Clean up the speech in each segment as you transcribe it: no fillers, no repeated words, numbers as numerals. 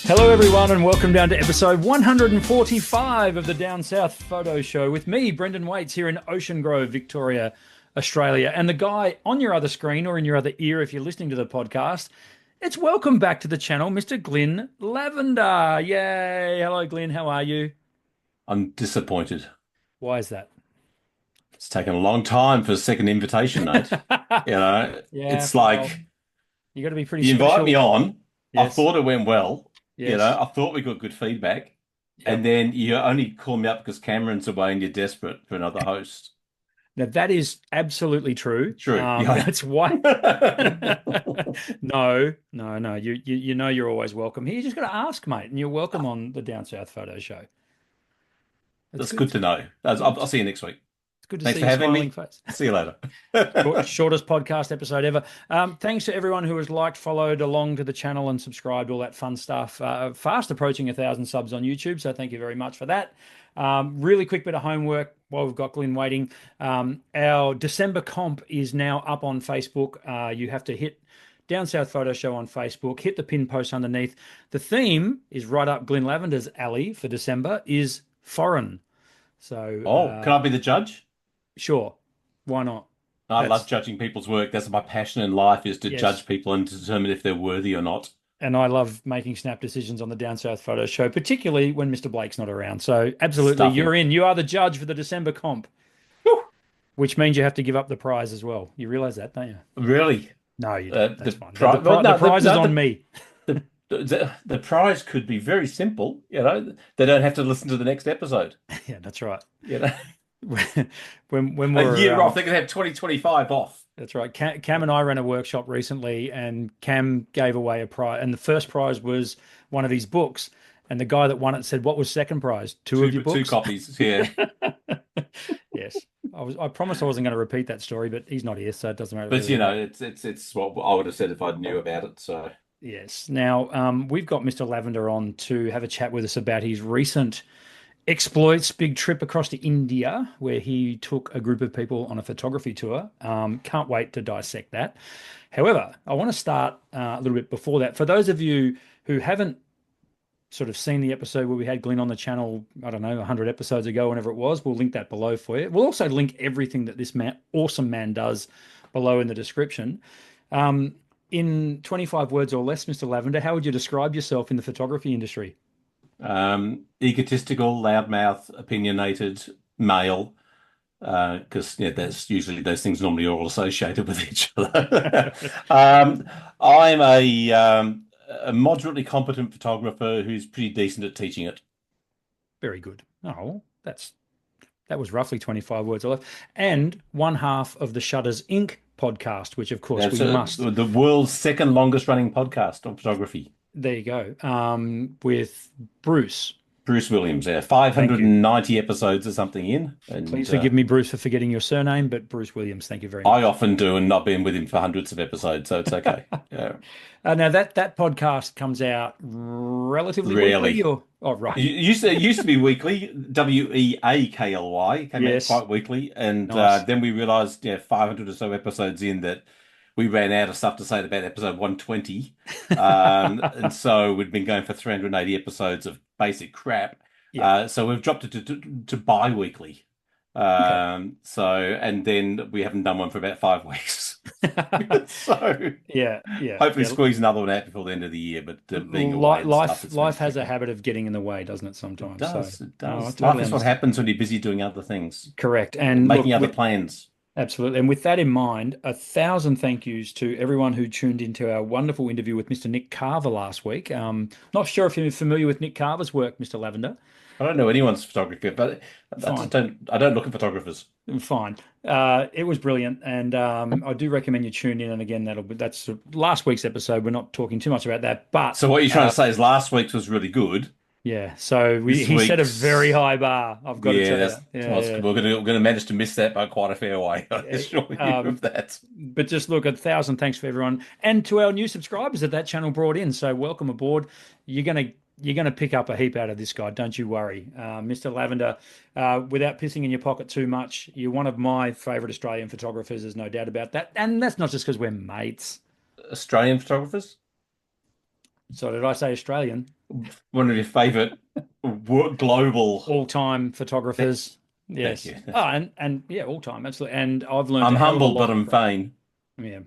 Hello, everyone, and welcome down to episode 145 of the Down South Photo Show with me, Brendan Waits, here in Ocean Grove, Victoria, Australia. And the guy on your other screen or in your other ear, if you're listening to the podcast, it's welcome back to the channel, Mr.Glynn Lavender. Yay. Hello, Glynn. How are you? I'm disappointed. Why is that? It's taken a long time for a second invitation, mate. Yeah, It's well, like you got to be pretty you invite me special. on. I Yes, thought it went well. yes. I thought we got good feedback. And Yep. then you only call me up because Cameron's away and you're desperate for another host. Now, that is absolutely true. True. Yeah. That's why. No. You know you're always welcome here. You just got to ask, mate, and you're welcome on the Down South Photo Show. It's That's good. good to know. I'll see you next week. It's good to Thanks see for your having smiling me. face. See you later. Shortest podcast episode ever. Thanks to everyone who has liked, followed along to the channel, and subscribed, all that fun stuff. Fast approaching 1,000 subs on YouTube, so thank you very much for that. Really quick bit of homework while we've got Glynn waiting. Our December comp is now up on Facebook. You have to hit Down South Photo Show on Facebook, hit the pin post underneath. The theme is right up Glynn Lavender's alley for December is foreign. So, Oh, can I be the judge? sure, why not? I love That's judging people's work. That's my passion in life is to yes. judge people and to determine if they're worthy or not. And I love making snap decisions on the Down South Photo Show, particularly when Mr. Blake's not around. So absolutely, you're Stuffing. in. You are the judge for the December comp, Whew. which means you have to give up the prize as well. You realize that, don't you? Really? No, you don't. That's The fine. The, pri the, well, pri- the no, prize is on me. the prize could be very simple. They don't have to listen to the next episode. Yeah, that's right. You know, When a we're year off, they can have 2025 off. that's right. Cam and I ran a workshop recently, and Cam gave away a prize, and the first prize was one of his books. And the guy that won it said, "What was second prize? Two of your Two books?" copies. Yeah, Yes. I promised I wasn't going to repeat that story, but he's not here, so it doesn't matter but really. it's what I would have said if I knew about it. So Yes. Now, we've got Mr. Lavender on to have a chat with us about his recent exploits, big trip across to India, where he took a group of people on a photography tour. Can't wait to dissect that. However, I want to start a little bit before that. For those of you who haven't sort of seen the episode where we had Glynn on the channel, I don't know, 100 episodes ago, whenever it was, we'll link that below for you. We'll also link everything that this awesome man does below in the description. In 25 words or less, Mr. Lavender, how would you describe yourself in the photography industry? egotistical, loudmouth, opinionated, male. Because that's usually those things normally are all associated with each other. I'm a moderately competent photographer who's pretty decent at teaching it. Very good. Oh, that was roughly 25 words or less. And one half of the Shutters Inc. podcast, which of course That's we must. the world's second longest running podcast on photography. There you go. With Bruce. Bruce Williams, Thank you. 590 episodes or something in, Please and forgive me, Bruce, for forgetting your surname, but Bruce Williams, thank you very I much. often do, and I've been with him for hundreds of episodes, so it's okay. Yeah, Now that podcast comes out relatively weekly, rarely. or oh right, It used to be weekly, Weakly, came out yes, quite weekly, and nice. then we realised, 500 or so episodes in that we ran out of stuff to say about episode 120, and so we'd been going for 380 episodes of basic crap. Yeah, So we've dropped it to bi-weekly. okay. And then we haven't done one for about 5 weeks. So hopefully Yeah. squeeze another one out before the end of the year, but being away and stuff, it's been Life has a tricky. habit of getting in the way, doesn't it? It Sometimes. So does. It no, I does. Life totally is what understand. happens when you're busy doing other things, Correct. And making look, other plans. absolutely. And with that in mind, 1,000 thank yous to everyone who tuned into our wonderful interview with Mr. Nick Carver last week. Not sure if you're familiar with Nick Carver's work, Mr. Lavender. I don't know anyone's photographer, but Fine. I don't look at photographers. Fine. It was brilliant, and I do recommend you tune in. And again, that's last week's episode. We're not talking too much about that, but So what you're trying to say is last week's was really good. yeah. So This he set a week's, very high bar. I've got to yeah, tell you. that's Yeah, yeah, we're gonna manage to miss that by quite a fair way. I yeah. assure you of that. But just look, 1,000 thanks for everyone, and to our new subscribers that channel brought in. So welcome aboard. You're gonna pick up a heap out of this guy. Don't you worry, Mr. Lavender. Without pissing in your pocket too much, you're one of my favourite Australian photographers. There's no doubt about that, and that's not just because we're mates. Australian photographers? So did I say Australian? one of your favorite global. All-time Th- photographers. Thank Yes. you. Oh, and yeah, all-time, absolutely. And I've learned I'm a hell of a humbled, but lot I'm from vain. yeah.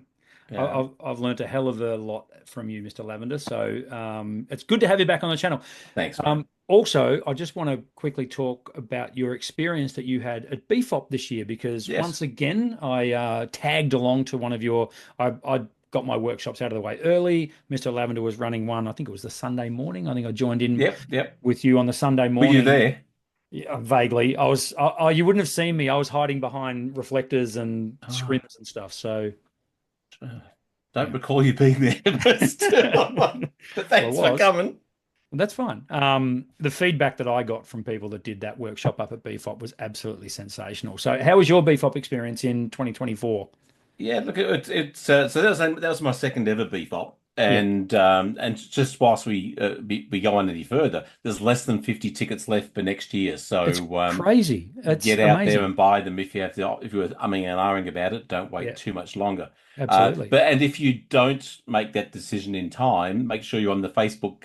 Yeah. I've learned a hell of a lot from you, Mr. Lavender. So it's good to have you back on the channel. Thanks, mate. Also, I just want to quickly talk about your experience that you had at BFOP this year, because Yes. once again, I tagged along to one of your. I got my workshops out of the way early. Mr. Lavender was running one. I think it was the Sunday morning. I think I joined in Yep. Yep. with you on the Sunday Were you morning. there? Yeah, vaguely. I was. You wouldn't have seen me. I was hiding behind reflectors and Oh, scrims and stuff. So don't yeah. recall you being there, but still. But Well, it thanks for was. coming. That's fine. The feedback that I got from people that did that workshop up at BFOP was absolutely sensational. So, how was your BFOP experience in 2024? Yeah, look, it's so that was my second ever BFOP, Yeah, and just whilst we go on any further, there's less than 50 tickets left for next year. it's So crazy. It's get out there amazing. and buy them if you have the if you're umming and ahhing about it. Don't wait Yeah, too much longer. absolutely. But and if you don't make that decision in time, make sure you're on the Facebook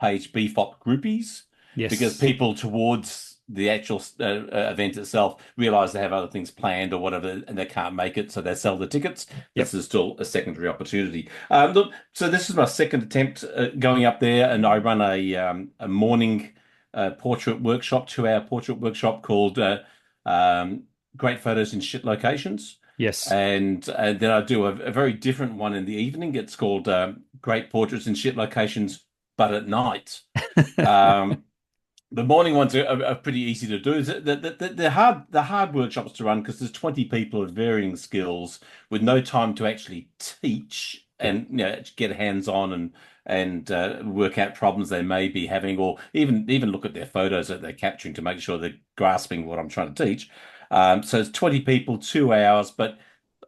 page BFOP groupies because Yes. people towards the actual event itself realize they have other things planned or whatever and they can't make it, so they sell the tickets. This Yep. is still a secondary opportunity. Look, so this is my second attempt going up there, and I run a morning portrait workshop, 2 hour portrait workshop called um, Great Photos in Shit Locations. Yes. And then I do a very different one in the evening. It's called Great Portraits in Shit Locations, but at night. Um, the morning ones are pretty easy to do. They're hard workshops to run because there's 20 people of varying skills with no time to actually teach Yep. and get hands on and work out problems they may be having, or even look at their photos that they're capturing to make sure they're grasping what I'm trying to teach. So it's 20 people, 2 hours, but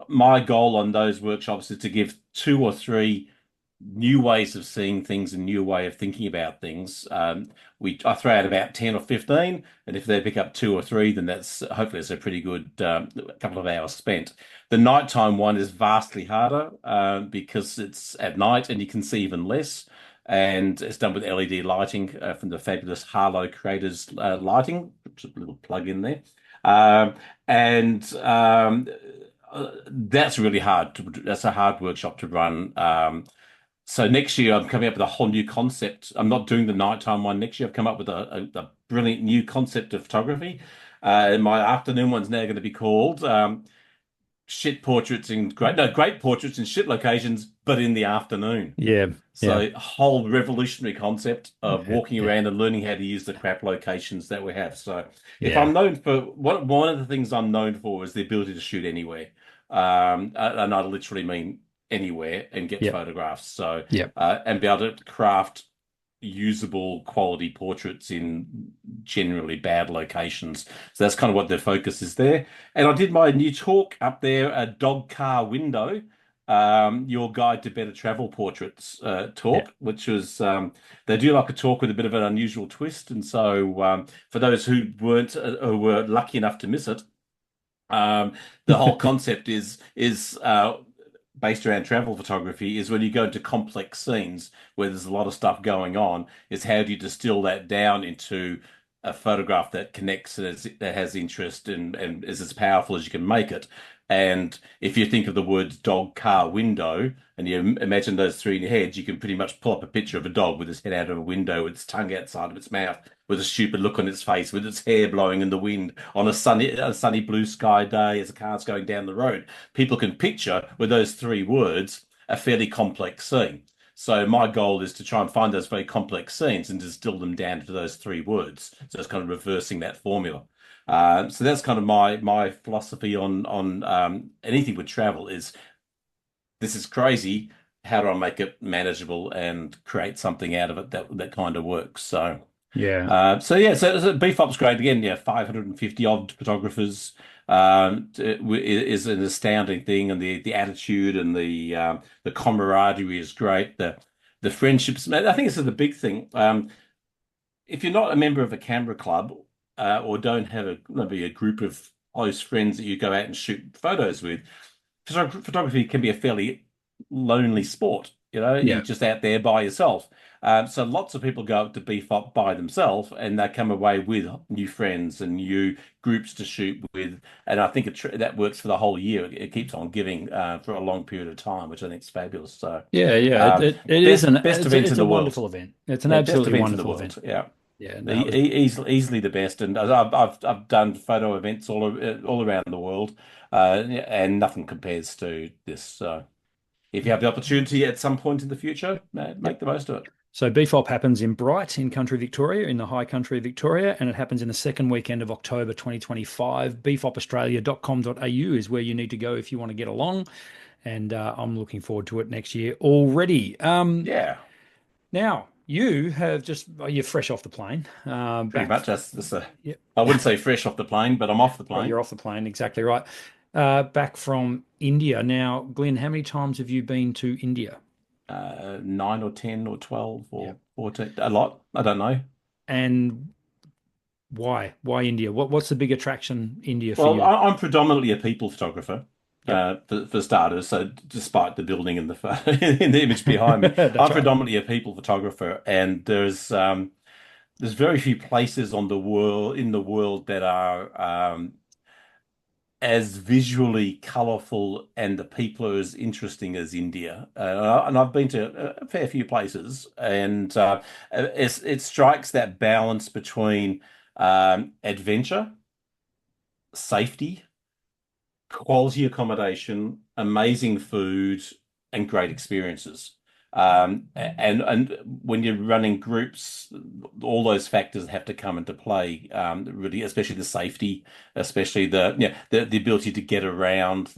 my goal on those workshops is to give two or three new ways of seeing things and new way of thinking about things. I throw out about 10 or 15, and if they pick up two or three, then that's hopefully it's a pretty good couple of hours spent. The nighttime one is vastly harder because it's at night and you can see even less. And it's done with LED lighting from the fabulous Harlow Creators lighting. Just a little plug in there. Um, and that's really hard. That's a hard workshop to run. So next year I'm coming up with a whole new concept. I'm not doing the nighttime one next year. I've come up with a brilliant new concept of photography. And my afternoon one's now going to be called shit portraits in great no great portraits in shit locations, but in the afternoon. Yeah. So Yeah. a whole revolutionary concept of Yeah. walking Yeah. around and learning how to use the crap locations that we have. So if Yeah. I'm known for one of the things I'm known for is the ability to shoot anywhere. And I literally mean anywhere and get Yep. photographs. So Yep. and be able to craft usable quality portraits in generally bad locations. So that's kind of what the focus is there. And I did my new talk up there, a dog car window, your guide to better travel portraits Yeah. talk, which was they do like a talk with a bit of an unusual twist. And so for those who weren't who were lucky enough to miss it, um, the whole concept is based around travel photography is when you go into complex scenes where there's a lot of stuff going on, is how do you distill that down into a photograph that connects that has interest and is as powerful as you can make it. And if you think of the words dog, car, window, and you imagine those three in your head, you can pretty much pull up a picture of a dog with its head out of a window, with its tongue outside of its mouth, with a stupid look on its face, with its hair blowing in the wind on a sunny blue sky day as the car's going down the road. People can picture with those three words a fairly complex scene. So my goal is to try and find those very complex scenes and distill them down to those three words. So it's kind of reversing that formula. So that's kind of my philosophy on anything with travel is this is crazy. How do I make it manageable and create something out of it that kind of works? So. Yeah. So yeah, so BFOP's great again. Yeah, 550 odd photographers is an astounding thing, and the attitude and the camaraderie is great. The friendships, man, I think this is the big thing. If you're not a member of a camera club or don't have maybe a group of close friends that you go out and shoot photos with, photography can be a fairly lonely sport you're Yeah. just out there by yourself. So lots of people go up to BFOP by themselves and they come away with new friends and new groups to shoot with. And I think that works for the whole year. It keeps on giving for a long period of time, which I think is fabulous. So Yeah, yeah. um, It is best event in it's a the world. wonderful event. It's an Yeah, best absolutely event in the wonderful event. world. Yeah. Yeah, no, it was, Easily the best, and I've done photo events all around the world, and nothing compares to this. So if you have the opportunity at some point in the future, yep. make the most of it. So BFOP happens in Bright in country Victoria, in the high country Victoria, and it happens in the second weekend of October 2025. bfopaustralia.com.au is where you need to go if you want to get along. And I'm looking forward to it next year already. Yeah, Now, you have just, you're fresh off the plane, pretty back. much. That's Yep. I wouldn't say fresh off the plane, but I'm off the Well, plane. you're off the plane, exactly right. Back from India. Now, Glenn, how many times have you been to India? 9 or 10 or 12 Yep. or 14, a lot. I don't know. And why? Why India? What's the big attraction India for Well, you? I'm predominantly a people photographer, Yep. for starters. So, despite the building and in the image behind me, That's I'm right. predominantly a people photographer, and there's very few places in the world that are as visually colourful and the people are as interesting as India. And I've been to a fair few places, and it strikes that balance between adventure, safety, quality accommodation, amazing food, and great experiences. And when you're running groups, all those factors have to come into play. Really, especially the safety, especially the ability to get around,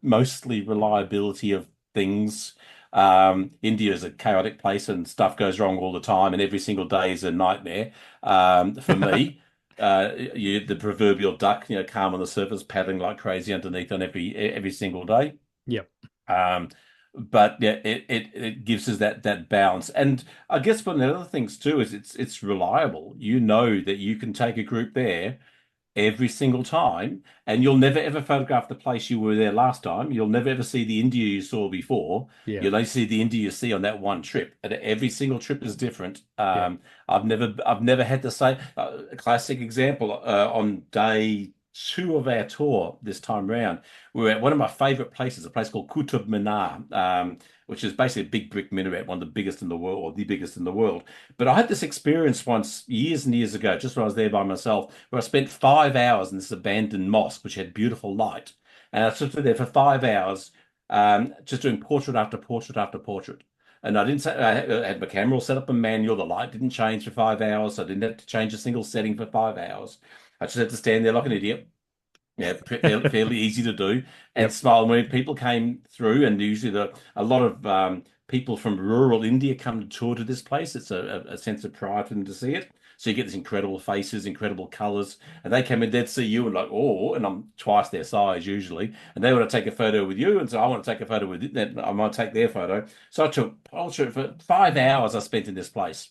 mostly reliability of things. India is a chaotic place, and stuff goes wrong all the time, and every single day is a nightmare. For me. The proverbial duck, calm on the surface, paddling like crazy underneath on every single day. Yep. Um, but yeah, it gives us that balance. And I guess one of the other things too is it's reliable. You know that you can take a group there every single time, and you'll never ever photograph the place you were there last time. You'll never ever see the India you saw before. Yeah. You'll only see the India you see on that one trip, and every single trip is different. Yeah. I've never had the same. A classic example on day two of our tour this time round, we were at one of my favorite places, a place called Qutub Minar, which is basically a big brick minaret, one of the biggest in the world, or the biggest in the world. But I had this experience once years and years ago, just when I was there by myself, where I spent 5 hours in this abandoned mosque, which had beautiful light. And I stood there for 5 hours, just doing portrait after portrait after portrait. And I didn't say, I had my camera all set up in manual. The light didn't change for 5 hours. So I didn't have to change a single setting for 5 hours. I just had to stand there like an idiot. Yeah, fairly easy to do, and Yep. smile. When people came through, and usually a lot of people from rural India come to tour to this place. It's a sense of pride for them to see it. So you get these incredible faces, incredible colors, and they come in, they'd see you and like, oh, and I'm twice their size usually, and they want to take a photo with you, and so I want to take a photo with them. I might take their photo. So I took portrait for 5 hours I spent in this place.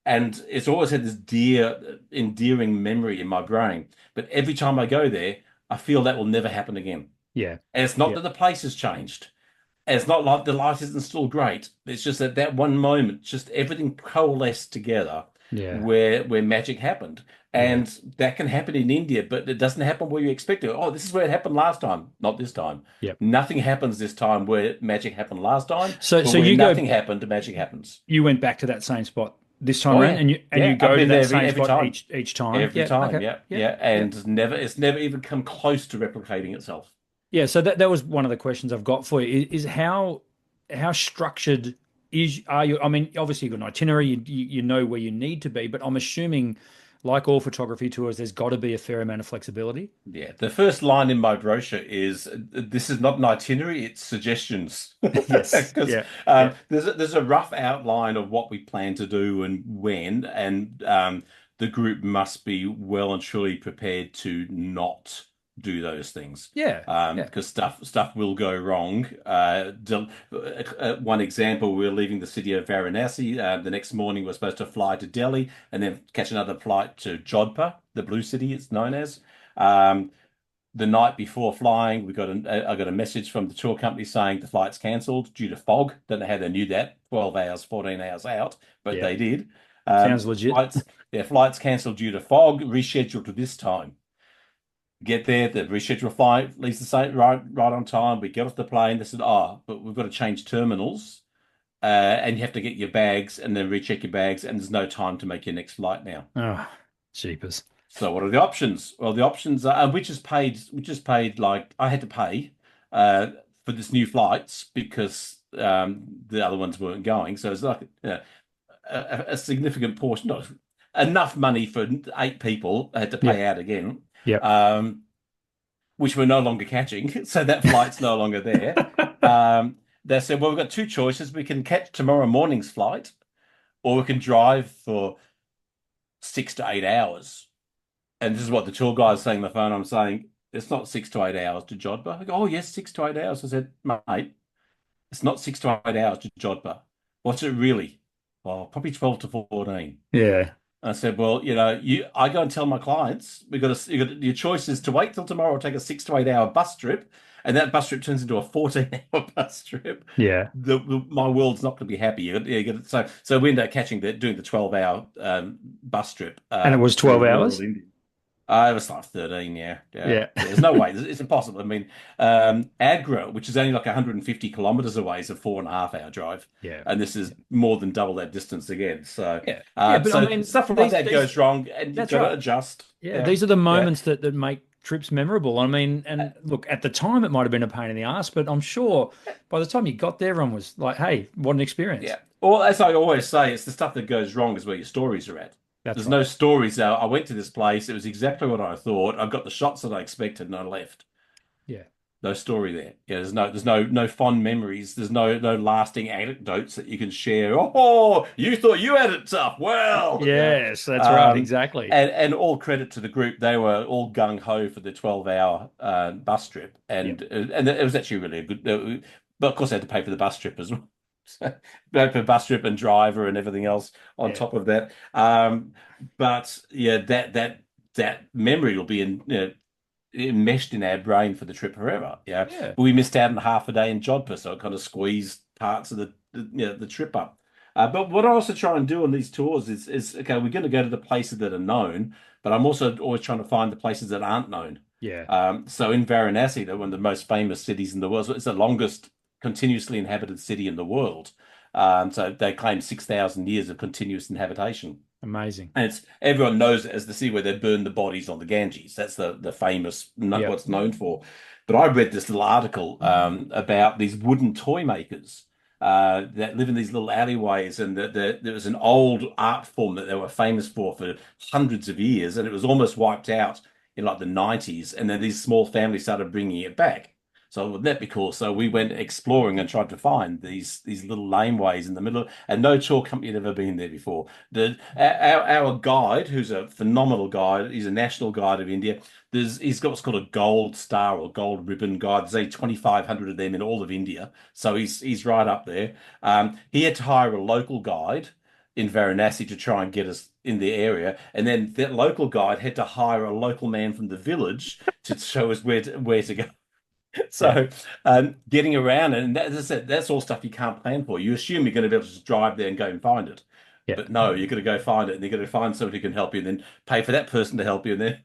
And it's always had this endearing memory in my brain. But every time I go there, I feel that will never happen again. Yeah. And it's not Yeah. that the place has changed. And it's not like the light isn't still great. It's just that one moment, just everything coalesced together Yeah. where magic happened. Yeah. And that can happen in India, but it doesn't happen where you expect it. Oh, this is where it happened last time. Not this time. Yep. Nothing happens this time where magic happened last time, but So where nothing happened, magic happens. you went back to that same spot this time Oh around, yeah. and you Yeah. I've go to been there that every same every spot time. each time. Every Yeah. time, Okay. yeah, Yeah. yeah, Yeah. and it's never even come close to replicating itself. Yeah. So that was one of the questions I've got for you is how structured are you? I mean, obviously you've got an itinerary, you know where you need to be, but I'm assuming, like all photography tours, there's got to be a fair amount of flexibility. Yeah, the first line in my brochure is, "This is not an itinerary; it's suggestions." Yes. Because Yeah. Yeah. there's a rough outline of what we plan to do and when, and the group must be well and truly prepared to not do those things. Yeah. Yeah. Because stuff will go wrong. One example, we were leaving the city of Varanasi. The next morning, we're supposed to fly to Delhi and then catch another flight to Jodhpur, the blue city it's known as. Um, the night before flying, I got a message from the tour company saying the flight's cancelled due to fog. Don't know how they knew that. 12 hours, 14 hours out, but Yeah. they did. Sounds legit. Flights cancelled due to fog, rescheduled to this time. Get there, the rescheduled flight leaves the same right on time. We get off the plane. They said, "Oh, but we've got to change terminals, and you have to get your bags and then recheck your bags, and there's no time to make your next flight now." Oh, jeepers. So what are the options? Well, the options are we just paid like I had to pay for this new flights because the other ones weren't going. So it's like a significant portion, not enough money for 8 people. I had to Yeah. pay out again, Yep. um, which we're no longer catching. So that flight's no longer there. They said, well, we've got two choices. We can catch tomorrow morning's flight, or we can drive for 6 to 8 hours. And this is what the tour guy is saying on the phone. I'm saying, it's not 6 to 8 hours to Jodhpur. I go, oh, yes, 6 to 8 hours. I said, mate, it's not 6 to 8 hours to Jodhpur. What's it really? Well, probably 12 to 14. Yeah. I said, well, I go and tell my clients, your choice is to wait till tomorrow or take a 6 to 8 hour bus trip. And that bus trip turns into a 14-hour bus trip. Yeah. My world's not going to be happy. So we ended up doing the 12-hour bus trip And it was 12 through rural hours? India. It was like 13, yeah. Yeah. Yeah. There's no way. It's impossible. I mean, Agra, which is only like 150 kilometers away, is a 4.5 hour drive. Yeah. And this is more than double that distance again. So, Yeah. Yeah. But I so mean, stuff like that goes wrong and you've that's got to right. adjust. Yeah. Yeah. These are the Yeah. moments that make trips memorable. I mean, and look, at the time it might have been a pain in the ass, but I'm sure by the time you got there, everyone was like, hey, what an experience. Yeah. Well, as I always say, it's the stuff that goes wrong is where your stories are at. That's There's right. no stories. I went to this place. It was exactly what I thought. I got the shots that I expected and I left. Yeah. No story there. Yeah, there's no fond memories. There's no lasting anecdotes that you can share. Oh, you thought you had it tough. Well, yeah. Yes, that's right. Um, Exactly. and all credit to the group. They were all gung ho for the 12-hour bus trip, Yep. and it was actually really a good. But of course, they had to pay for the bus trip as well. So, pay for bus trip and driver and everything else on Yeah. top of that. But yeah, that memory will be enmeshed in our brain for the trip forever. Yeah, Yeah. but we missed out on half a day in Jodhpur, so it kind of squeezed parts of the trip up. But what I also try and do on these tours is okay, we're going to go to the places that are known, but I'm also always trying to find the places that aren't known. Yeah. So in Varanasi, they're one of the most famous cities in the world. So it's the longest continuously inhabited city in the world. So they claim 6,000 years of continuous inhabitation. Amazing. And everyone knows it as the city where they burn the bodies on the Ganges. That's the famous Yep. what's known for. But I read this little article about these wooden toy makers that live in these little alleyways, and there was an old art form that they were famous for hundreds of years, and it was almost wiped out in like the 90s. And then these small families started bringing it back. So wouldn't that be cool? So we went exploring and tried to find these little laneways in the middle, and no tour company had ever been there before. Our guide, who's a phenomenal guide, he's a national guide of India. He's got what's called a gold star or gold ribbon guide. There's only 2,500 of them in all of India, so he's right up there. He had to hire a local guide in Varanasi to try and get us in the area, and then that local guide had to hire a local man from the village to show us where to go. Yeah. So, getting around, and as I said, that's all stuff you can't plan for. You assume you're going to be able to just drive there and go and find it. Yeah. But no, you're going to go find it, and you're going to find somebody who can help you, and then pay for that person to help you, and then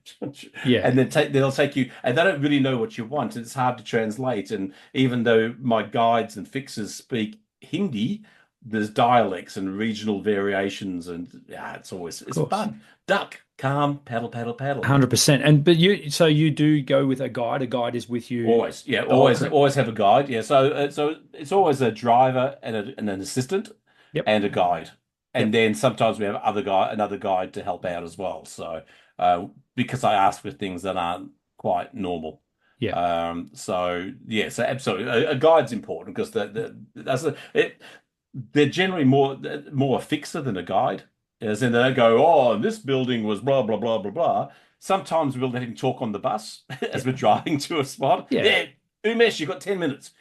Yeah. they'll take you, and they don't really know what you want. It's hard to translate, and even though my guides and fixers speak Hindi, there's dialects and regional variations, and yeah, Of it's course. fun. Duck, calm, paddle, paddle, paddle. 100%. And but you do go with a guide. A guide is with you Always, yeah, the whole always, trip. always have a guide. Yeah, so it's always a driver and an assistant Yep. and a guide, and Yep. then sometimes we have another guide to help out as well. So, because I ask for things that aren't quite normal. Yeah. So yeah, so absolutely, a guide's important because they're generally more a fixer than a guide. As in, they don't go, oh, this building was blah blah blah blah blah. Sometimes we'll let him talk on the bus as we're Yeah. driving to a spot. Yeah. Yeah, Umesh, you've got 10 minutes.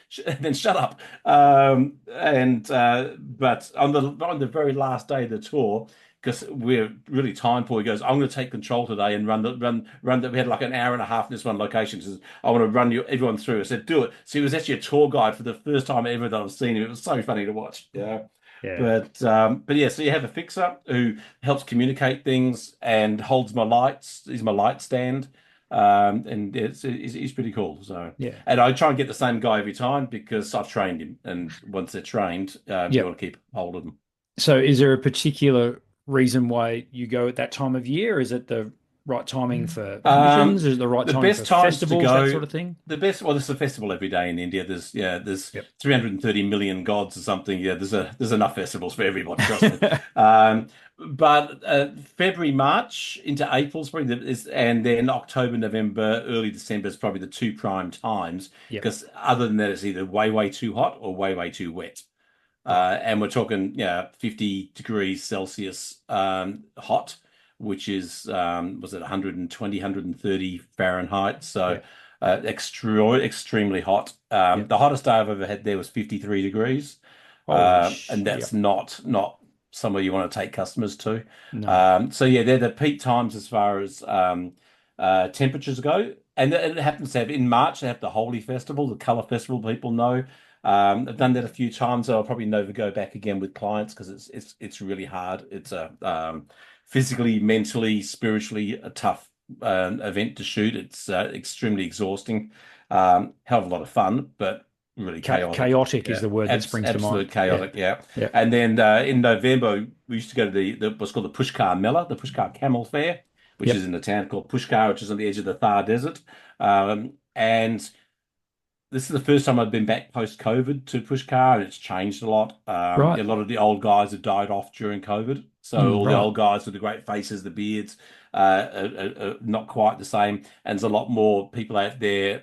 Then shut up. And but on the very last day of the tour, because we're really time poor. He goes, I'm going to take control today and run that. We had like an hour and a half in this one location. He says, I want to run everyone through. I said, do it. So he was actually a tour guide for the first time ever that I've seen him. It was so funny to watch. Yeah. Yeah. But yeah, so you have a fixer who helps communicate things and holds my lights. He's my light stand. And he's pretty cool. So, Yeah. and I try and get the same guy every time because I've trained him. And once they're trained, you Yep. want to keep hold of them. So is there a particular reason why you go at that time of year? Is it the right timing for Um, admissions? Is it the right the timing for best times to festivals, that go, sort of thing? well, there's a festival every day in India. There's Yep. 330 million gods or something. Yeah, there's enough festivals for everybody, trust me. Um, but February, March into April is probably and then October, November, early December is probably the two prime times Yep. because other than that, it's either way too hot or way too wet. Right. And we're talking, yeah, 50 degrees Celsius hot, which is was it 120, 130 Fahrenheit. So Yep. extremely hot. Yep. The hottest day I've ever had there was 53 degrees. And that's Yep. not somewhere you want to take customers to. No. So yeah, they're the peak times as far as temperatures go. And it happens to have in March, they have the Holi Festival, the Colour Festival, people know. I've done that a few times. I'll probably never go back again with clients because it's really hard. It's a physically, mentally, spiritually a tough event to shoot. It's extremely exhausting. Hell of a lot of fun, but really chaotic. Chaotic is Yeah, the word that springs to mind. absolute Yeah. chaotic. Yeah, Yeah. and then in November we used to go to the what's called the Pushkar Mela, the Pushkar Camel Fair, which is Yep. in a town called Pushkar, which is on the edge of the Thar Desert. And this is the first time I've been back post-COVID to Pushkar, and it's changed a lot. A Right. lot of the old guys have died off during COVID, so Mm, all the right. old guys with the great faces, the beards, are not quite the same. And there's a lot more people out there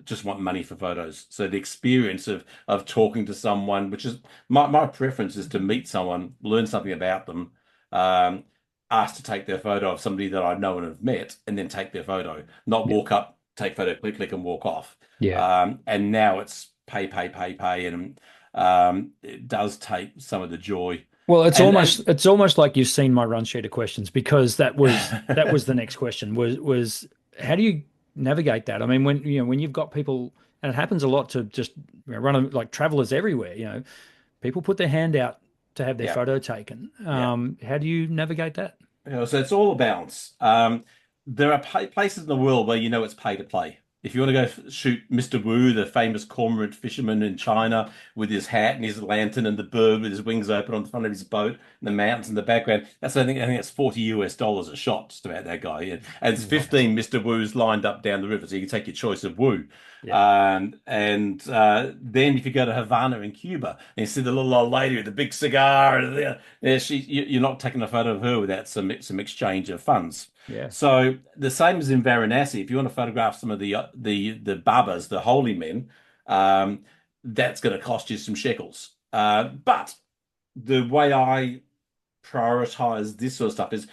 just want money for photos. So the experience of talking to someone, which is my preference, is to meet someone, learn something about them, um, ask to take their photo of somebody that I know and have met, and then take their photo, not Yep. walk up, take photo, click, and walk off. Yeah. And now it's pay, and it does take some of the joy. Well, And it's almost like you've seen my run sheet of questions because that was the next question was how do you navigate that? I mean, when you've got people, and it happens a lot to just like travelers everywhere, people put their hand out to have their yeah, photo taken. yeah. How do you navigate that? So it's all a balance. There are places in the world where you know it's pay to play. If you want to go shoot Mr. Wu, the famous cormorant fisherman in China, with his hat and his lantern and the bird with his wings open on the front of his boat and the mountains in the background, I think that's $40 a shot just about that guy. Yeah. And it's Right. 15 Mr. Wu's lined up down the river, so you can take your choice of Wu. Yeah. And then if you go to Havana in Cuba and you see the little old lady with the big cigar, and you're not taking a photo of her without some exchange of funds. Yeah. So the same as in Varanasi, if you want to photograph some of the babas, the holy men, that's going to cost you some shekels. But the way I prioritize this sort of stuff is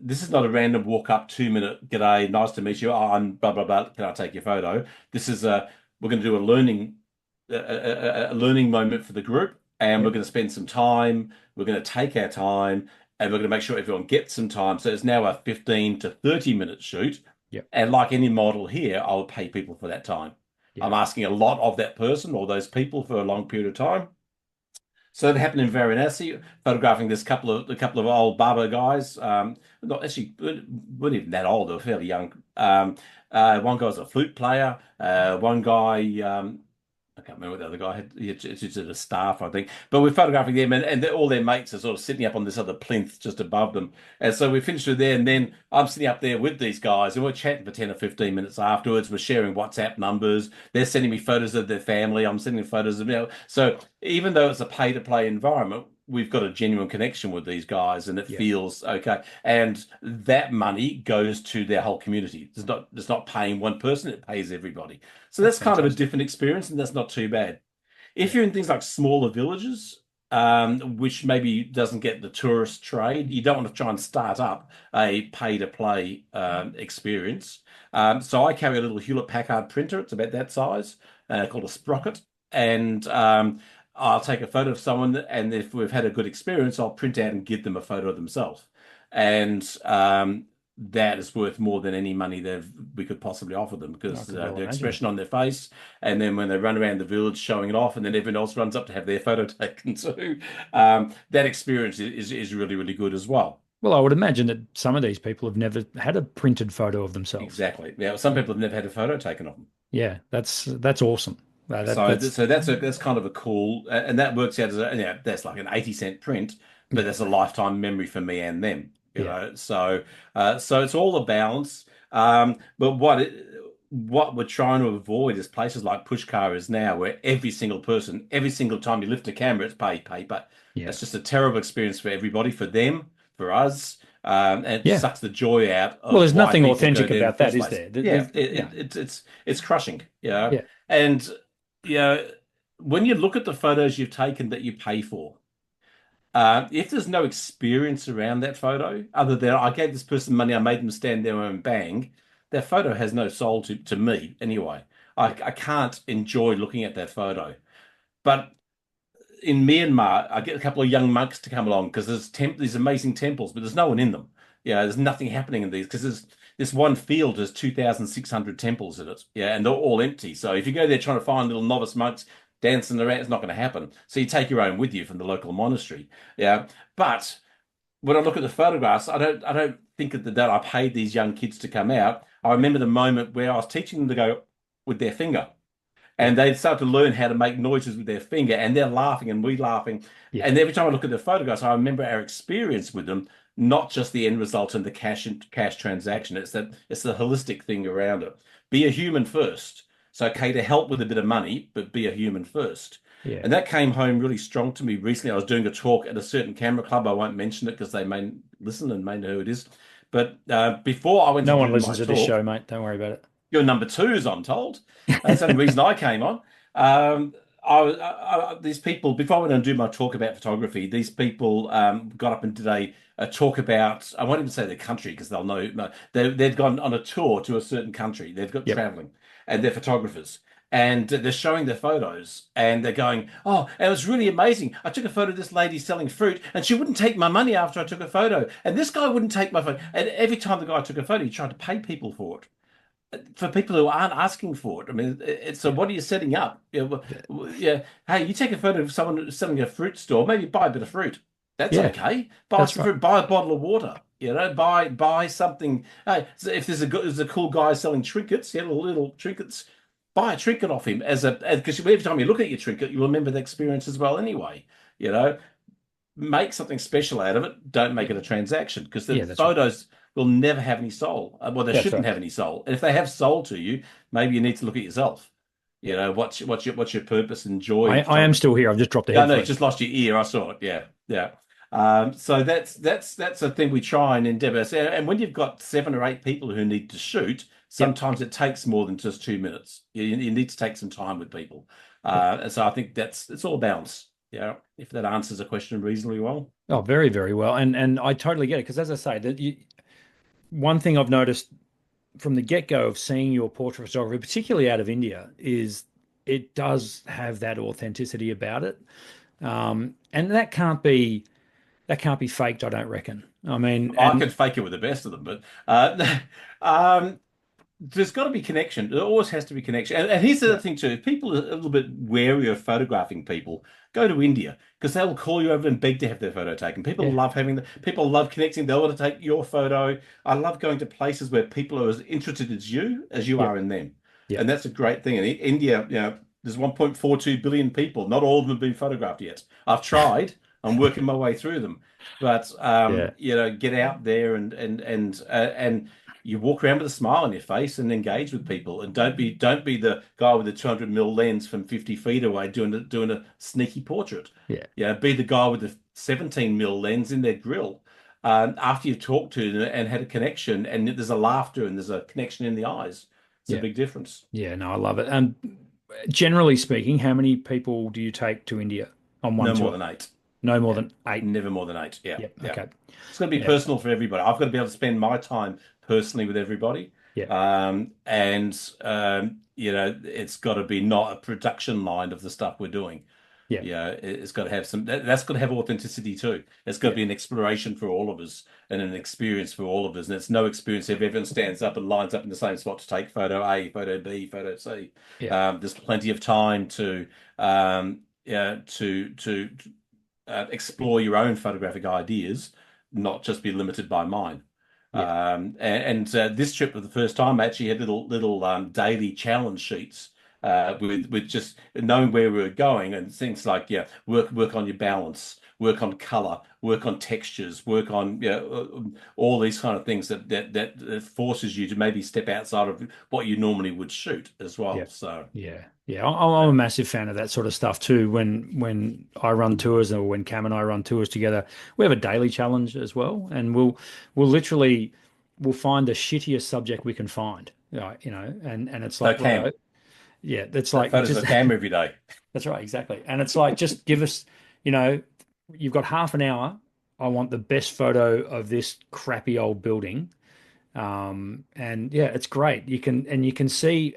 this is not a random walk up 2 minute g'day, nice to meet you. Oh, I'm blah blah blah. Can I take your photo? This is we're going to do a learning moment for the group, and we're Yep. going to spend some time. We're going to take our time, and we're going to make sure everyone gets some time. So it's now a 15 to 30 minute shoot. Yep. And like any model here, I'll pay people for that time. Yeah. I'm asking a lot of that person or those people for a long period of time. So that happened in Varanasi, photographing this couple of old barber guys. Not actually weren't even that old; they were fairly young. One guy was a flute player. One guy, I can't remember what the other guy had. He had just a staff, I think. But we're photographing them, and all their mates are sort of sitting up on this other plinth just above them. And so we finished with there, and then I'm sitting up there with these guys, and we're chatting for 10 or 15 minutes afterwards. We're sharing WhatsApp numbers. They're sending me photos of their family. I'm sending photos of. So even though it's a pay-to-play environment, we've got a genuine connection with these guys, and it Yeah. feels okay. And that money goes to their whole community. It's not paying one person; it pays everybody. So That's that's kind of a fantastic. different experience, and that's not too bad. If Yeah. you're in things like smaller villages, which maybe doesn't get the tourist trade, you don't want to try and start up a pay-to-play experience. So I carry a little Hewlett Packard printer. It's about that size, called a Sprocket, and I'll take a photo of someone, and if we've had a good experience, I'll print out and give them a photo of themselves. And that is worth more than any money we could possibly offer them I because could well the imagine. expression on their face, and then when they run around the village showing it off, and then everyone else runs up to have their photo taken too, that experience is really, really good as well. Well, I would imagine that some of these people have never had a printed photo of themselves. Exactly. Yeah, some people have never had a photo taken of them. Yeah, that's awesome. So, That's that's kind of a cool, and that works out as that's like an 80-cent print, but yeah, that's a lifetime memory for me and them, you yeah, know. So it's all a balance. But what we're trying to avoid is places like Pushkar is now, where every single person, every single time you lift a camera, it's paper. yeah, It's just a terrible experience for everybody, for them, for us, and it yeah. sucks the joy out Well, of there's why nothing people go authentic there in the about that, first is place. there? Yeah, Yeah, it's crushing, you know. yeah, And you know, when you look at the photos you've taken that you pay for, if there's no experience around that photo, other than I gave this person money, I made them stand there and bang, that photo has no soul to me anyway. yeah, I can't enjoy looking at that photo. But in Myanmar, I get a couple of young monks to come along because these amazing temples, but there's no one in them. Yeah, there's nothing happening in these because there's this one field has 2,600 temples in it. Yeah, and they're all empty. So if you go there trying to find little novice monks dancing around, it's not going to happen. So you take your own with you from the local monastery. Yeah, but when I look at the photographs, I don't think that I paid these young kids to come out. I remember the moment where I was teaching them to go with their finger yeah, and they start to learn how to make noises with their finger, and they're laughing and we laughing. yeah, And every time I look at the photographs, I remember our experience with them, not just the end result and the cash transaction. It's the holistic thing around it. Be a human first. So okay to help with a bit of money, but be a human first. yeah. And that came home really strong to me recently. I was doing a talk at a certain camera club. I won't mention it because they may listen and may know who it is. But before I went to No one do my listens to this talk, show, mate. Don't worry about you're number two, as I'm told. That's the only it. reason I came on. These people, before I went and do my talk about photography, these people got up and did a talk about, I won't even say the country because they'll know, no, they'd gone on a tour to a certain country. They've got Yep. traveling and they're photographers. And they're showing their photos and they're going, oh, and it was really amazing. I took a photo of this lady selling fruit and she wouldn't take my money after I took a photo. And this guy wouldn't take my photo. And every time the guy took a photo, he tried to pay people for it for people who aren't asking for it. I mean, so Yeah. what are you setting up? Yeah. Yeah, hey, you take a photo of someone selling a fruit store, maybe buy a bit of fruit. That's Yeah. okay. Buy That's some right. fruit, buy a bottle of water. Buy something. Hey, so if there's a cool guy selling trinkets, little trinkets, buy a trinket off him because every time you look at your trinket, you remember the experience as well anyway. You know, make something special out of it. Don't make Yeah. it a transaction because the Yeah, that's right. photos will never have any soul. Well, they That's shouldn't right. have any soul. And if they have soul to you, maybe you need to look at yourself. You Yeah. know, what's your purpose and joy in I am photography? still here. I've just dropped the Yeah, no, you headphones. just lost your ear. I saw it. Yeah, yeah. So that's a thing we try and endeavor. And when you've got 7 or 8 people who need to shoot, Yep. sometimes it takes more than just 2 minutes. You need to take some time with people. Yep. And so I think it's all balance. Yeah, if that answers a question reasonably well. Oh, very, very well. And I totally get it because, as I say, one thing I've noticed from the get-go of seeing your portrait photography, particularly out of India, is it does have that authenticity about it. And that can't be faked, I don't reckon. I mean, I and could fake it with the best of them, but um, there's got to be connection. There always has to be connection. And here's the yeah, other thing too: if people are a little bit wary of photographing people, go to India because they'll call you over and beg to have their photo taken. yeah, People love connecting. They want to take your photo. I love going to places where people are as interested as you yep, are in them, yep, and that's a great thing. And India, there's 1.42 billion people. Not all of them have been photographed yet. I've tried. I'm working my way through them. But yeah, get out there and you walk around with a smile on your face and engage with people. And don't be the guy with the 200 mil lens from 50 feet away doing a sneaky portrait. yeah, Yeah, be the guy with the 17 mil lens in their grill. After you've talked to them and had a connection, and there's a laughter and there's a connection in the eyes. It's a yeah, big difference. yeah. No, I love it. And generally speaking, how many people do you take to India on one No more tour? than 8. No more Yeah, than eight. never more than 8. Yeah, Yep. yeah. Okay. It's going to be Yeah. personal for everybody. I've got to be able to spend my time personally with everybody. Yeah. And it's got to be not a production line of the stuff we're doing. Yeah. Yeah, it's got to have that's got to have authenticity too. It's got to Yeah. be an exploration for all of us and an experience for all of us. And it's no experience if everyone stands up and lines up in the same spot to take photo A, photo B, photo C. Yeah. There's plenty of time to yeah, explore your own photographic ideas, not just be limited by mine. Yeah. This trip for the first time, I actually had little daily challenge sheets with just knowing where we were going and things like yeah, work on your balance, work on color, work on textures, work on all these kind of things that forces you to maybe step outside of what you normally would shoot as Yeah. well. So. Yeah. Yeah. I'm a massive fan of that sort of stuff too. When I run tours or when Cam and I run tours together, we have a daily challenge as well. And we'll literally we'll find the shittiest subject we can find. And it's So like, right, Cam, yeah, that's take like photos just of Cam every day. that's right, exactly. And it's like just give us, you know, you've got half an hour. I want the best photo of this crappy old building. And yeah, it's great. You can see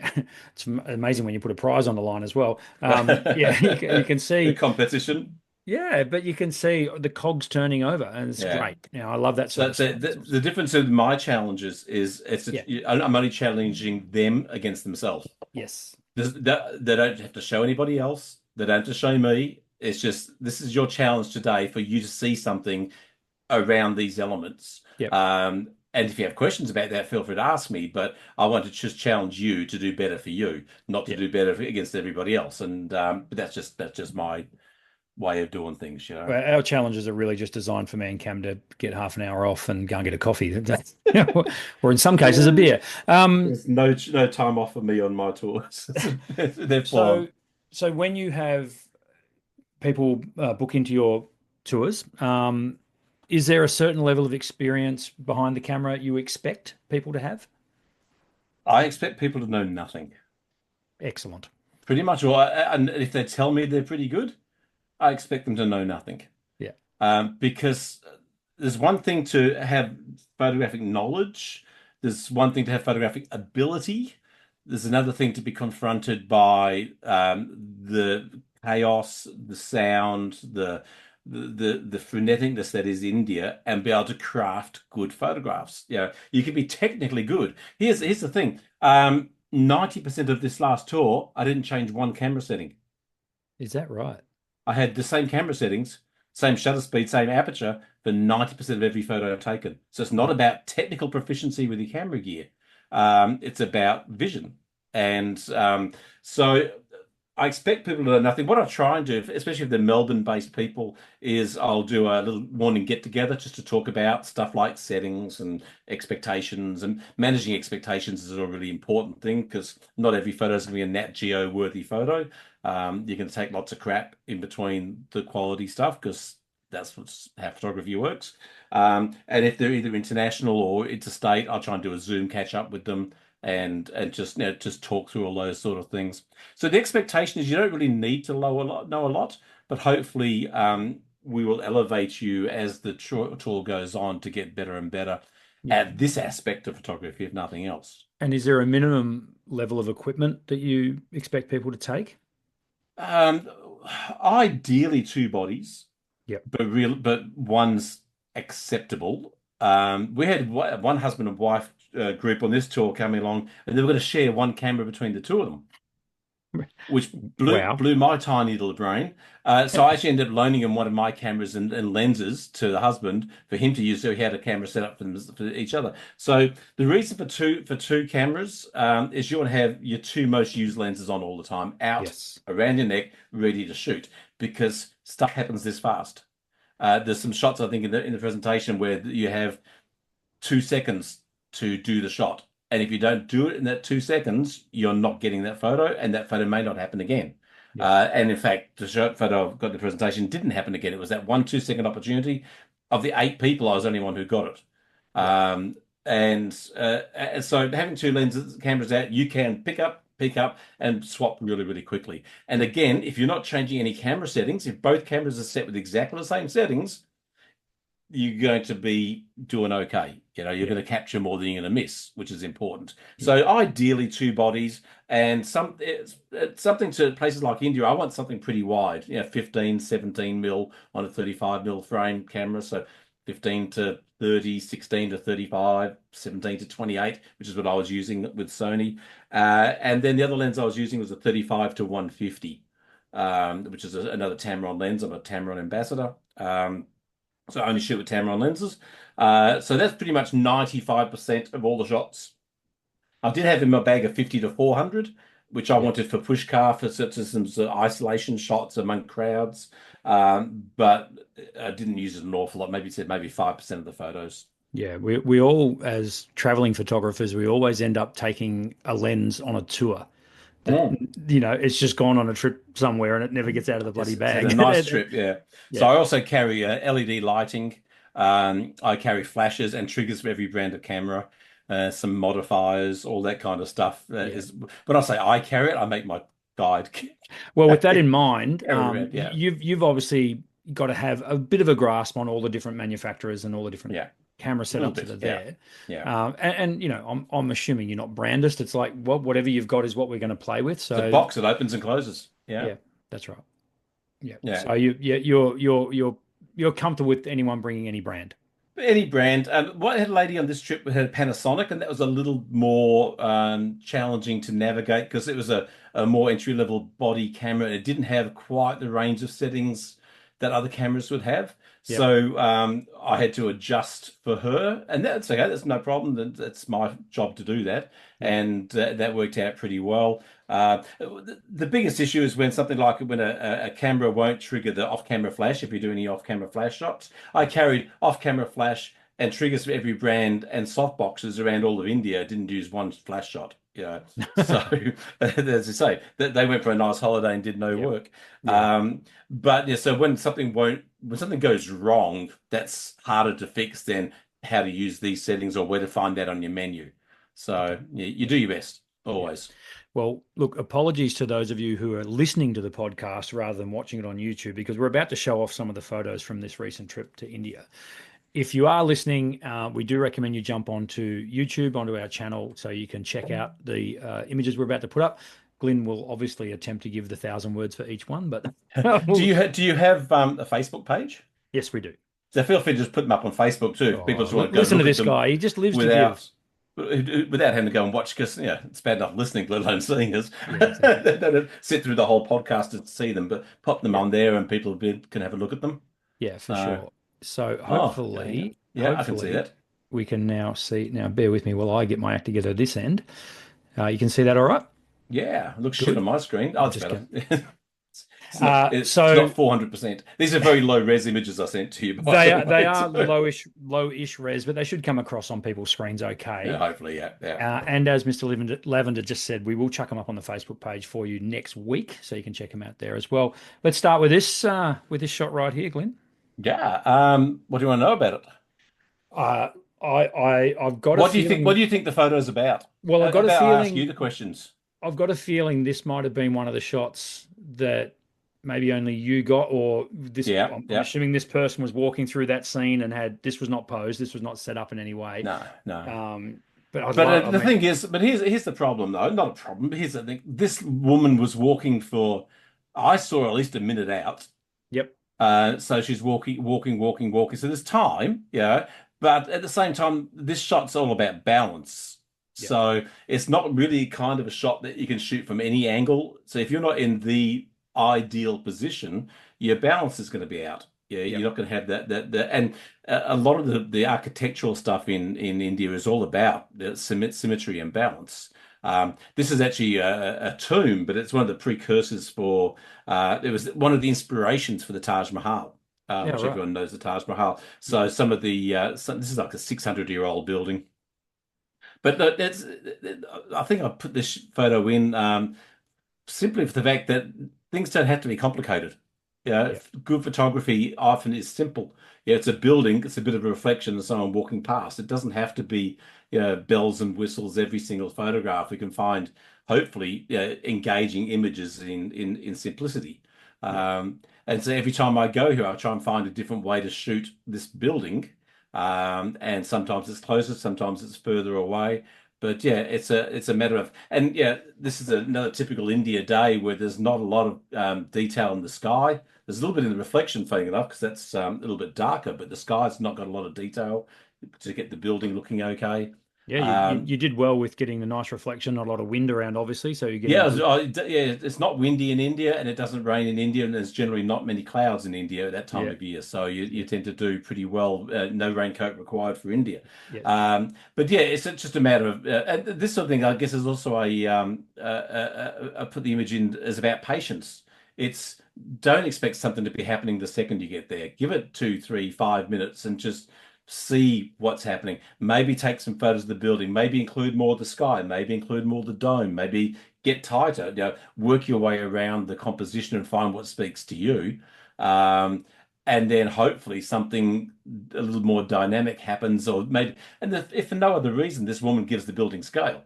it's amazing when you put a prize on the line as well. Yeah, you can The see, competition. yeah, but you can see the cogs turning over, and it's Yeah. great. I love that sort So of stuff. the difference with my challenges is Yeah, I'm only challenging them against themselves. yes, They don't have to show anybody else. They don't have to show me. It's just this is your challenge today for you to see something around these elements. yep, And if you have questions about that, feel free to ask me. But I want to just challenge you to do better for you, not to yeah. do better against everybody else. And but that's just my way of doing things, you know. Well, our challenges are really just designed for me and Cam to get half an hour off and go and get a coffee, or in some cases a Yeah. beer. There's no time off for me on my tours. They're full So, on. so when you have people book into your tours, is there a certain level of experience behind the camera you expect people to have? I expect people to know nothing. Excellent. Pretty much all. And if they tell me they're pretty good, I expect them to know nothing. Yeah. Because there's one thing to have photographic knowledge, there's one thing to have photographic ability, there's another thing to be confronted by the chaos, the sound, the freneticness that is India, and be able to craft good photographs. You can be technically good. Here's the thing. 90% of this last tour, I didn't change one camera setting. Is that right? I had the same camera settings, same shutter speed, same aperture for 90% of every photo I've taken. So it's not about technical proficiency with your camera gear. It's about vision. So I expect people to know nothing. What I try and do, especially if they're Melbourne-based people, is I'll do a little morning get-together just to talk about stuff like settings and expectations. And managing expectations is a really important thing because not every photo is going to be a Nat Geo worthy photo. You can take lots of crap in between the quality stuff because that's how photography works. And if they're either international or interstate, I'll try and do a Zoom catch up with them and just just talk through all those sort of things. So the expectation is you don't really need to know a lot, but hopefully we will elevate you as the tour goes on to get better and better Yeah. at this aspect of photography, if nothing else. And is there a minimum level of equipment that you expect people to take? Um, Ideally two bodies, Yep. but one's acceptable. We had one husband and wife group on this tour coming along, and they were going to share one camera between the two of them, which Wow. blew my tiny little brain. So I actually ended up loaning him one of my cameras and lenses to the husband for him to use. So he had a camera set up for each other. So the reason for two cameras is you want to have your two most used lenses on all the time, out Yes. around your neck, ready to shoot, because stuff happens this fast. There's some shots I think in the presentation where you have 2 seconds to do the shot. And if you don't do it in that 2 seconds, you're not getting that photo, and that photo may not happen again. Yep. And in fact, the shot photo I've got in the presentation didn't happen again. It was that 1 2 second opportunity. Of the 8 people, I was the only one who got it. Yep. And so having two lenses, cameras out, you can pick up, and swap really, really quickly. And again, if you're not changing any camera settings, if both cameras are set with exactly the same settings, you're going to be doing okay. You're Yeah. going to capture more than you're going to miss, which is important. Yeah. So ideally, two bodies and it's something to places like India. I want something pretty wide, 15, 17 mil on a 35 mil frame camera. So 15 to 30, 16 to 35, 17 to 28, which is what I was using with Sony. And then the other lens I was using was a 35 to 150, which is another Tamron lens. I'm a Tamron ambassador. So I only shoot with Tamron lenses. So that's pretty much 95% of all the shots. I did have in my bag a 50 to 400, which I Yeah. wanted for push car for such as some sort of isolation shots among crowds. But I didn't use it an awful lot. Maybe said maybe 5% of the photos. Yeah, we all, as traveling photographers, we always end up taking a lens on a tour that, Mm. it's just gone on a trip somewhere and it never gets out of the bloody It's had a bag. nice trip, yeah. So Yeah, I also carry LED lighting. I carry flashes and triggers for every brand of camera, some modifiers, all that kind of stuff. yeah. When I say I carry it, I make my guide Well, with that carry in mind, it around. Yeah, you've obviously got to have a bit of a grasp on all the different manufacturers and all the different yeah, camera a little setups that bit. are Yeah, there. yeah. And I'm assuming you're not brandist. It's like, well, whatever you've got is what we're going to play with. It's a So box that opens and closes. Yeah, yeah, that's right. Yeah. yeah. So you're comfortable with anyone bringing any brand. Any brand. What had a lady on this trip had Panasonic, and that was a little more challenging to navigate because it was a more entry-level body camera. It didn't have quite the range of settings that other cameras would have. Yep. So I had to adjust for her, and that's okay. That's no problem. That's my job to do that, Yep. and that worked out pretty well. The biggest issue is when something like when a camera won't trigger the off-camera flash if you do any off-camera flash shots. I carried off-camera flash and triggers for every brand and softboxes around all of India. I didn't use one flash shot. So as I say, they went for a nice holiday and did no Yep. work. Yeah. But yeah, so when something goes wrong, that's harder to fix than how to use these settings or where to find that on your menu. Okay. So you do your best Yeah. always. Well, look, apologies to those of you who are listening to the podcast rather than watching it on YouTube because we're about to show off some of the photos from this recent trip to India. If you are listening, we do recommend you jump onto YouTube, onto our channel, so you can check out the images we're about to put up. Glyn will obviously attempt to give the 1,000 words for each one, but Do you have a Facebook page? yes, we do. So feel free to just put them up on Facebook too. If people Oh, just want to go listen to look at this them guy. He just lives to give. without having to go and watch because it's bad enough listening, let alone seeing us. Yeah, exactly. They don't sit through the whole podcast to see them, but pop them Yeah, on there and people can have a look at them. yeah, for Uh, sure. So oh, yeah, yeah, I can see hopefully that. we can now see. Now, bear with me while I get my act together this end. You can see that all right? Yeah, looks shit Good. on my screen. Oh, I'm it's just better. going. It's not So 400%. These are very low res images I sent to you, by they the are they way. are So, lowish res, but they should come across on people's screens yeah, okay. hopefully, yeah, yeah. And as Mr. Lavender just said, we will chuck them up on the Facebook page for you next week, so you can check them out there as well. Let's start with this shot right here, Glenn. Yeah. What do you want to know about it? Uh, I've got a What do you think? What feeling. do you think the photo's about? Well, How I've got a about I ask you feeling. the questions? I've got a feeling this might have been one of the shots that maybe only you got, or this. Yeah, I'm yeah. assuming this person was walking through that scene and had this was not posed, this was not set up in any way. No, no. But I'd But love. I the mean, thing is, but here's the problem though. Not a problem, but here's the thing. This woman was walking for, I saw at least a minute out. yep, So she's walking, walking, walking, walking. So there's time, yeah. But at the same time, this shot's all about balance. yep, So it's not really kind of a shot that you can shoot from any angle. So if you're not in the ideal position, your balance is going to be out. Yeah, you're yep, not going to have and a lot of the architectural stuff in India is all about the symmetry and balance. This is actually a tomb, but it's one of the precursors for it was one of the inspirations for the Taj Mahal, yeah, which right, everyone knows the Taj Mahal. yeah, So some of this is like a 600-year-old building. But that's I think I put this photo in simply for the fact that things don't have to be complicated. yeah, Good photography often is simple. Yeah, it's a building, it's a bit of a reflection of someone walking past. It doesn't have to be, bells and whistles every single photograph. We can find hopefully engaging images in simplicity. yeah, And so every time I go here, I try and find a different way to shoot this building. And sometimes it's closer, sometimes it's further away. But yeah, it's a matter of, and yeah, this is another typical India day where there's not a lot of detail in the sky. There's a little bit in the reflection, funny enough, because that's a little bit darker, but the sky's not got a lot of detail to get the building looking okay. Yeah, Um, you did well with getting the nice reflection, not a lot of wind around, obviously, so you're getting Yeah, good. yeah, it's not windy in India and it doesn't rain in India, and there's generally not many clouds in India at that time Yeah, of year. So you yeah, tend to do pretty well. No raincoat required for India. yeah, But yeah, it's just a matter of and this sort of thing. I guess is also I put the image in as about patience. It's don't expect something to be happening the second you get there. Give it 2, 3, 5 minutes and just see what's happening. Maybe take some photos of the building. Maybe include more of the sky. Maybe include more of the dome. Maybe get tighter. Work your way around the composition and find what speaks to you. Um, and then hopefully something a little more dynamic happens, or maybe, and if for no other reason, this woman gives the building scale.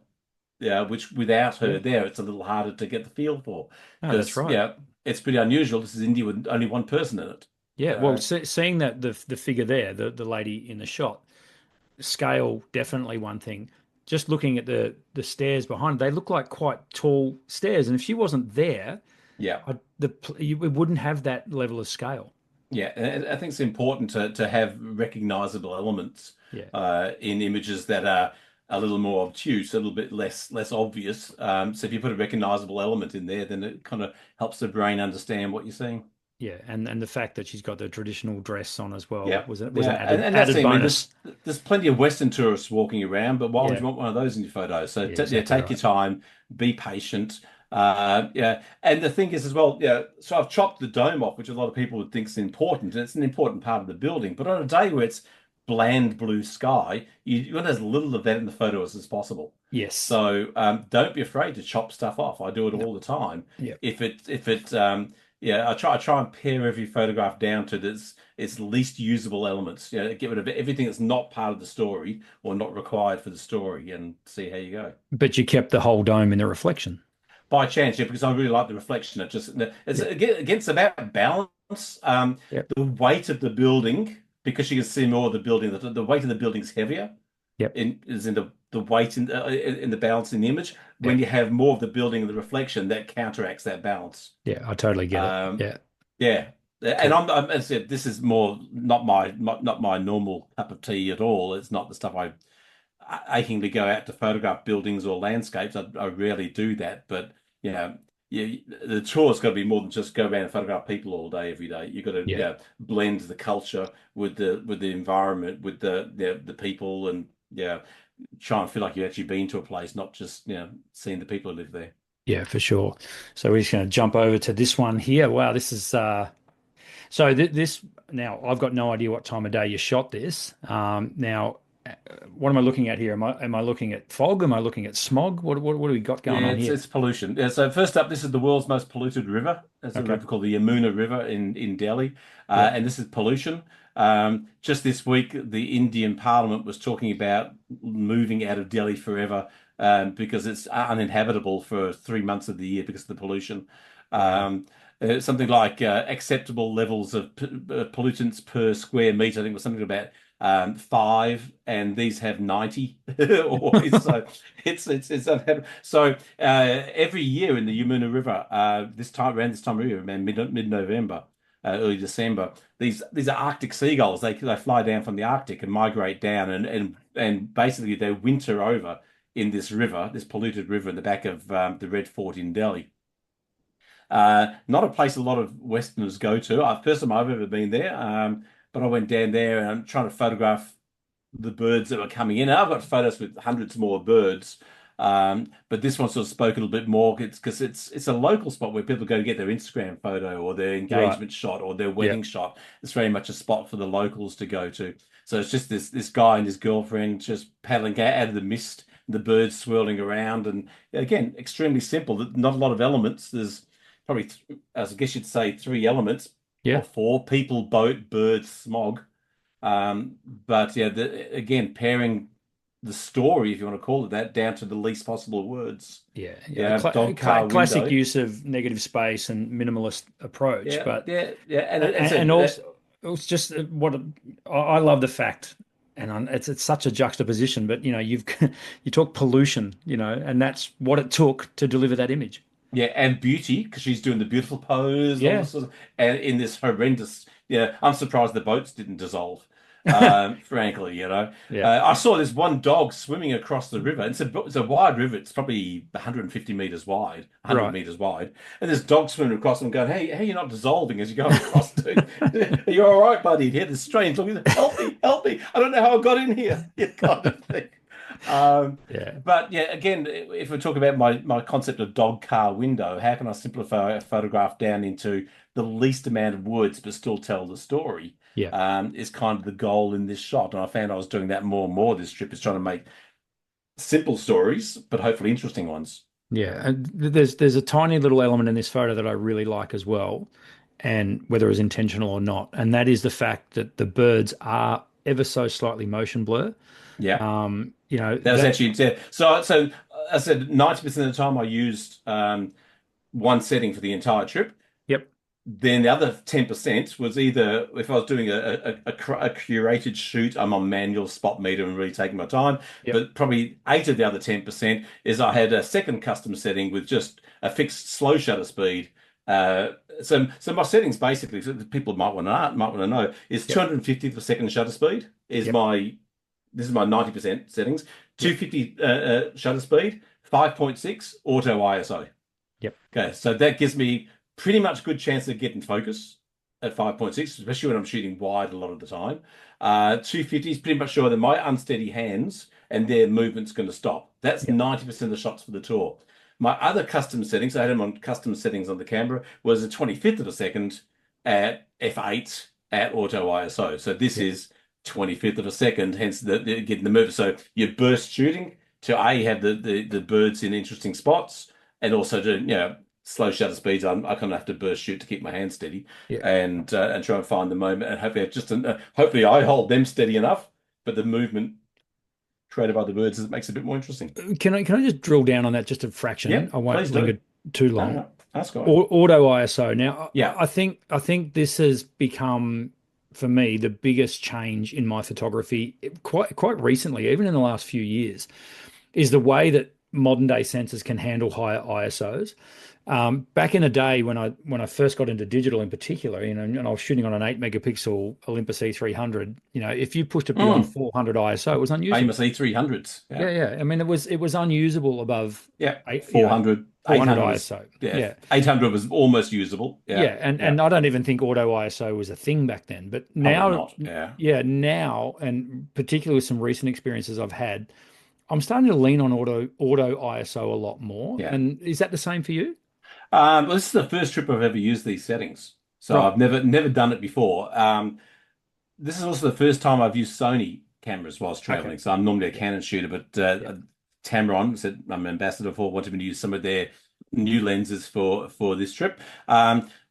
Yeah, which without her yeah. there, it's a little harder to get the feel for No, that's because right. yeah, it's pretty unusual. This is India with only one person in it. Yeah, well, Uh, seeing that the figure there, the lady in the shot, scale definitely one thing. Just looking at the stairs behind, they look like quite tall stairs, and if she wasn't there, yeah. it wouldn't have that level of scale. Yeah, and I think it's important to have recognizable elements Yeah, in images that are a little more obtuse, a little bit less obvious. So if you put a recognizable element in there, then it kind of helps the brain understand what you're seeing. yeah, and the fact that she's got the traditional dress on as well Yeah, was an yeah, and that's added it. I mean, bonus. there's plenty of Western tourists walking around, but why would Yeah, you want one of those in your photo? So yeah, yeah, exactly take right. your time, be patient. Yeah, and the thing is as well, yeah. So I've chopped the dome off, which a lot of people would think is important, and it's an important part of the building. But on a day where it's bland blue sky, you want as little of that in the photo as possible. Yes. So don't be afraid to chop stuff off. I do it No. all the time. Yeah. If it yeah, I try and pare every photograph down to its least usable elements. Get rid of everything that's not part of the story or not required for the story, and see how you go. But you kept the whole dome in the reflection. By chance, yeah, because I really like the reflection. It's Yeah. against about balance. Yep. The weight of the building, because you can see more of the building. The weight of the building's heavier Yep. in the weight in the balance in the image. When Yep. you have more of the building in the reflection, that counteracts that balance. Yeah. I totally get it. Um, Yeah. yeah, and Cool. as I said, this is more not my normal cup of tea at all. It's not the stuff I achingly go out to photograph buildings or landscapes. I rarely do that, but you know, the tour's got to be more than just go around and photograph people all day, every day. You've got to Yeah. blend the culture with the environment, with the people, and yeah, try and feel like you've actually been to a place, not just seeing the people who live there. Yeah, for sure. So we're just going to jump over to this one here. Wow, this is so this now I've got no idea what time of day you shot this. Now, what am I looking at here? Am I looking at fog? Am I looking at smog? What do we got going Yeah, on it's here? it's pollution. Yeah, so first up, this is the world's most polluted river. It's a Okay. river called the Yamuna River in Delhi, Yep. and this is pollution. Just this week, the Indian Parliament was talking about moving out of Delhi forever because it's uninhabitable for 3 months of the year because of the pollution. Wow. Something like acceptable levels of pollutants per square meter. I think it was something about 5, and these have 90 always. So it's unhabitable. So every year in the Yamuna River, around this time of year, around mid-November, early December, these are Arctic seagulls. They fly down from the Arctic and migrate down, and basically they winter over in this river, this polluted river in the back of the Red Fort in Delhi. Not a place a lot of Westerners go to. First time I've ever been there, but I went down there and I'm trying to photograph the birds that were coming in. And I've got photos with hundreds more birds, but this one sort of spoke a little bit more. It's because it's a local spot where people go to get their Instagram photo or their Right. engagement shot or their Yeah. wedding shot. It's very much a spot for the locals to go to. So it's just this guy and his girlfriend just paddling out of the mist, the birds swirling around, and again, extremely simple. Not a lot of elements. There's probably, as I guess you'd say, three elements or Yeah. four: people, boat, bird, smog. But yeah, again, pairing. the story, if you want to call it that, down to the least possible words. Yeah, yeah. Yeah, dog car Classic window. use of negative space and minimalist approach, Yeah, but yeah, yeah. And and, it, it's a and also it's just I love the fact, and it's such a juxtaposition. But you've you talk pollution, and that's what it took to deliver that image. yeah, and beauty because she's doing the beautiful pose and all Yeah, this sort of, and in this horrendous. Yeah, I'm surprised the boats didn't dissolve. Frankly, yeah, I saw this one dog swimming across the river. It's a wide river. It's probably 150 meters wide, 100 right. meters wide, and this dog swimming across and going, "Hey, you're not dissolving as you're going across, dude. Are you all right, buddy?" And he had this strange look. He's like, "Help me, help me! I don't know how I got in here." Yeah, kind of thing. Um, Yeah, but yeah, again, if we talk about my concept of dog car window, how can I simplify a photograph down into the least amount of words but still tell the story? yeah, Is kind of the goal in this shot. And I found I was doing that more and more this trip, is trying to make simple stories, but hopefully interesting ones. yeah. And there's a tiny little element in this photo that I really like as well, and whether it's intentional or not, and that is the fact that the birds are ever so slightly motion blur. Yeah. That was That. actually yeah. So I said 90% of the time I used one setting for the entire trip. Yep, Then the other 10% was either if I was doing a curated shoot, I'm on manual spot meter and really taking my time. yep, But probably eight of the other 10% is I had a second custom setting with just a fixed slow shutter speed. So my settings basically, so that people might want to know, is yep, 250th per second shutter speed is yep, my this is my 90% settings. yep, 250 shutter speed, 5.6 auto ISO. yep, Okay, so that gives me pretty much good chance of getting focus at 5.6, especially when I'm shooting wide a lot of the time. 250 is pretty much sure that my unsteady hands and their movement's going to stop. That's yep, 90% of the shots for the tour. My other custom settings, I had them on custom settings on the camera, was a 25th of a second at f8 at auto ISO. So this yep, is 25th of a second, hence getting the move. So you burst shooting to A, have the birds in interesting spots, and also to slow shutter speeds. I kind of have to burst shoot to keep my hand steady yep. and try and find the moment. And hopefully I hold them steady enough, but the movement created by the birds makes it a bit more interesting. Can I just drill down on that just a fraction? Yep, I won't please do. linger too No, long. no, that's good. Auto ISO. Now, Yeah, I think this has become for me the biggest change in my photography quite recently, even in the last few years, is the way that modern day sensors can handle higher ISOs. Back in the day when I first got into digital in particular, and I was shooting on an 8 megapixel Olympus E300, if you pushed it beyond mm. 400 ISO, it was unusable. Famous E300s. Yeah, Yeah, yeah. I mean, it was unusable above yeah, eight, 400, 400 800 was ISO. yeah, Yeah. 800 was almost usable. Yeah, Yeah, and yeah, and I don't even think auto ISO was a thing back then. But probably now, not. Yeah. yeah, now, and particularly with some recent experiences I've had, I'm starting to lean on auto ISO a lot more. Yeah. And is that the same for you? Well, this is the first trip I've ever used these settings, so Right. I've never done it before. This is also the first time I've used Sony cameras whilst Okay. traveling. So I'm normally a Yeah. Canon shooter, but Yeah. Tamron said I'm an ambassador for, wanted me to use some of their new lenses for this trip.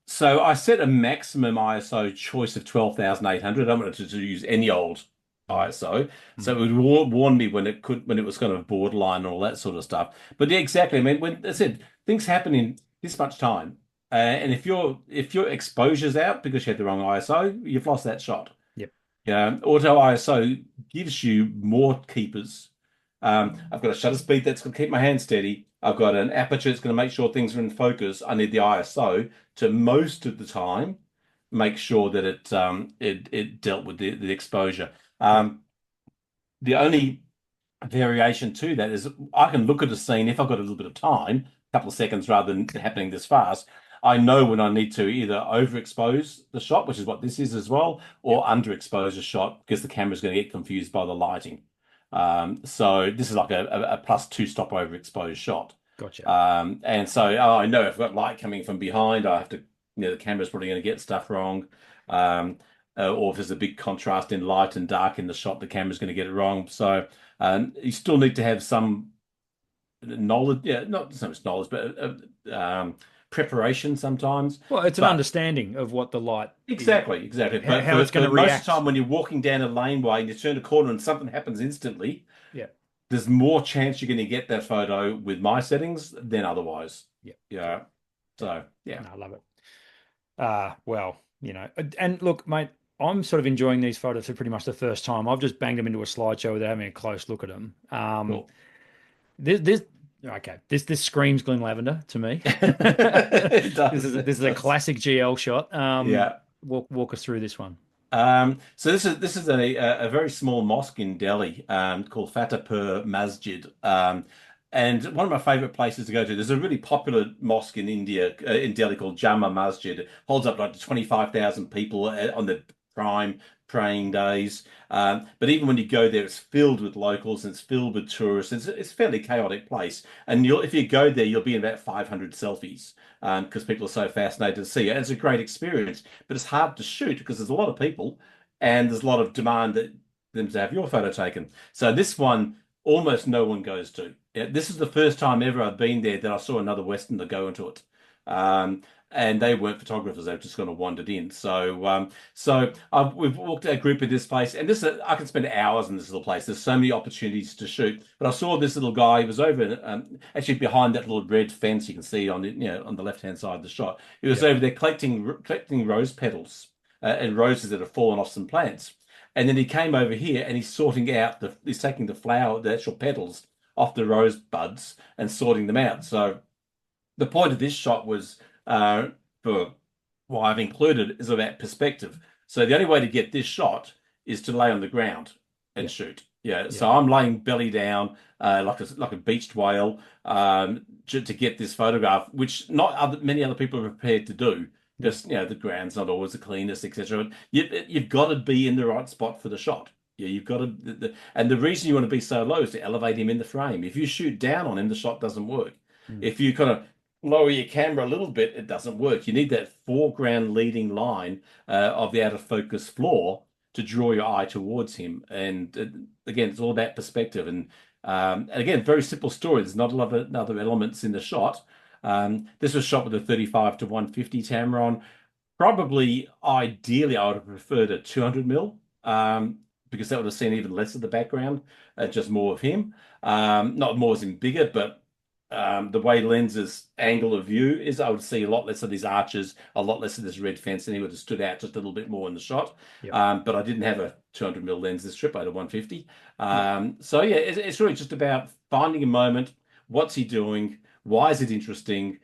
So I set a maximum ISO choice of 12,800. I don't want to use any old Mm, ISO, so mm. it would warn me when it was kind of borderline and all that sort of stuff. But yeah, exactly. I mean, when I said things happen in this much time, and if your exposure's out because you had the wrong ISO, you've lost that shot. Yep. Yeah, auto ISO gives you more keepers. I've got a shutter speed that's going to keep my hand steady. I've got an aperture that's going to make sure things are in focus. I need the ISO to most of the time make sure that it dealt with the exposure. Yep. The only variation to that is I can look at a scene if I've got a little bit of time, a couple of seconds rather than happening this fast. I know when I need to either overexpose the shot, which is what this is as well, Yep. or underexpose a shot because the camera's going to get confused by the lighting. So this is like a plus two stop overexposed shot. Gotcha. And so I know if I've got light coming from behind, I have to, the camera's probably going to get stuff wrong. Um, or if there's a big contrast in light and dark in the shot, the camera's going to get it wrong. So you still need to have some knowledge, yeah, not so much knowledge, but preparation sometimes. Well, it's an But understanding of what the light is, exactly. how, But how for, it's going for to most of the react. time, when you're walking down a laneway and you turn a corner and something happens instantly, Yeah. there's more chance you're going to get that photo with my settings than otherwise. Yeah. Yeah. Yeah. So yeah. No, I love it. Well, and look, mate, I'm sort of enjoying these photos for pretty much the first time. I've just banged them into a slideshow without having a close look at them. Cool. This okay. This screams Glyn Lavender to me. It does. This It is a does. classic GL shot. Yeah. Walk us through this one. So this is a very small mosque in Delhi called Fatehpur Masjid. And one of my favorite places to go to. There's a really popular mosque in India, in Delhi called Jama Masjid. It holds up like 25,000 people on the prime praying days. But even when you go there, it's filled with locals and it's filled with tourists. It's a fairly chaotic place. And if you go there, you'll be in about 500 selfies because people are so fascinated to see it. And it's a great experience, but it's hard to shoot because there's a lot of people and there's a lot of demand that them to have your photo taken. So this one, almost no one goes to. This is the first time ever I've been there that I saw another Westerner go into it. And they weren't photographers; they've just kind of wandered in. So we've walked a group of this place, and I can spend hours in this little place. There's so many opportunities to shoot. But I saw this little guy. He was over actually behind that little red fence you can see on the left-hand side of the shot. He was Yep. over there collecting rose petals and roses that have fallen off some plants. And then he came over here and he's taking the actual petals off the rose buds and sorting them out. So the point of this shot was for why I've included is about perspective. So the only way to get this shot is to lay on the ground and Yep. shoot. Yeah, Yep. so I'm laying belly down like a beached whale to get this photograph, which many other people are prepared to do Yep. because the ground's not always the cleanest, etc. You've got to be in the right spot for the shot. Yeah, you've got to, and the reason you want to be so low is to elevate him in the frame. If you shoot down on him, the shot doesn't work. Mm. If you kind of lower your camera a little bit, it doesn't work. You need that foreground leading line of the out of focus floor to draw your eye towards him. And again, it's all about perspective. And again, very simple story. There's not a lot of other elements in the shot. This was shot with a 35 to 150 Tamron. Probably, ideally, I would have preferred a 200 mil because that would have seen even less of the background, just more of him. Not more as in bigger, but the way Lens's angle of view is, I would see a lot less of these arches, a lot less of this red fence, and he would have stood out just a little bit more in the shot. Yep. But I didn't have a 200 mil lens this trip. I had a 150. Yep. So yeah, it's really just about finding a moment. What's he doing? Why is it interesting?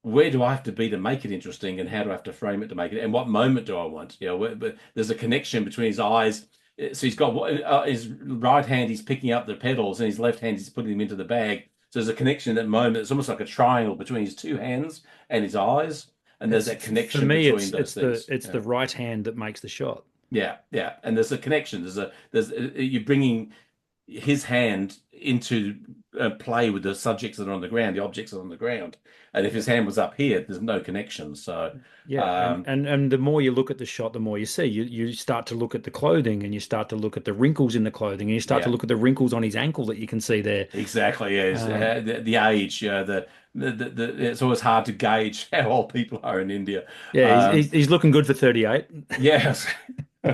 Where do I have to be to make it interesting, and how do I have to frame it to make it? And what moment do I want? But there's a connection between his eyes. So he's got his right hand, he's picking up the petals, and his left hand, he's putting them into the bag. So there's a connection in that moment. It's almost like a triangle between his two hands and his eyes, and there's It's that for connection me, between those things. it's Yeah, the right hand that makes the shot. yeah, yeah. And there's a connection. There's you're bringing his hand into play with the subjects that are on the ground, the objects that are on the ground. And if Yeah. his hand was up here, there's no connection. So, Yeah, and, um, and and the more you look at the shot, the more you see. You start to look at the clothing, and you start to look at the wrinkles in the clothing, and you start to yeah, look at the wrinkles on his ankle that you can see there. exactly. Yeah, Um, the age. It's always hard to gauge how old people are in India. yeah, Um, he's looking good for 38. yes.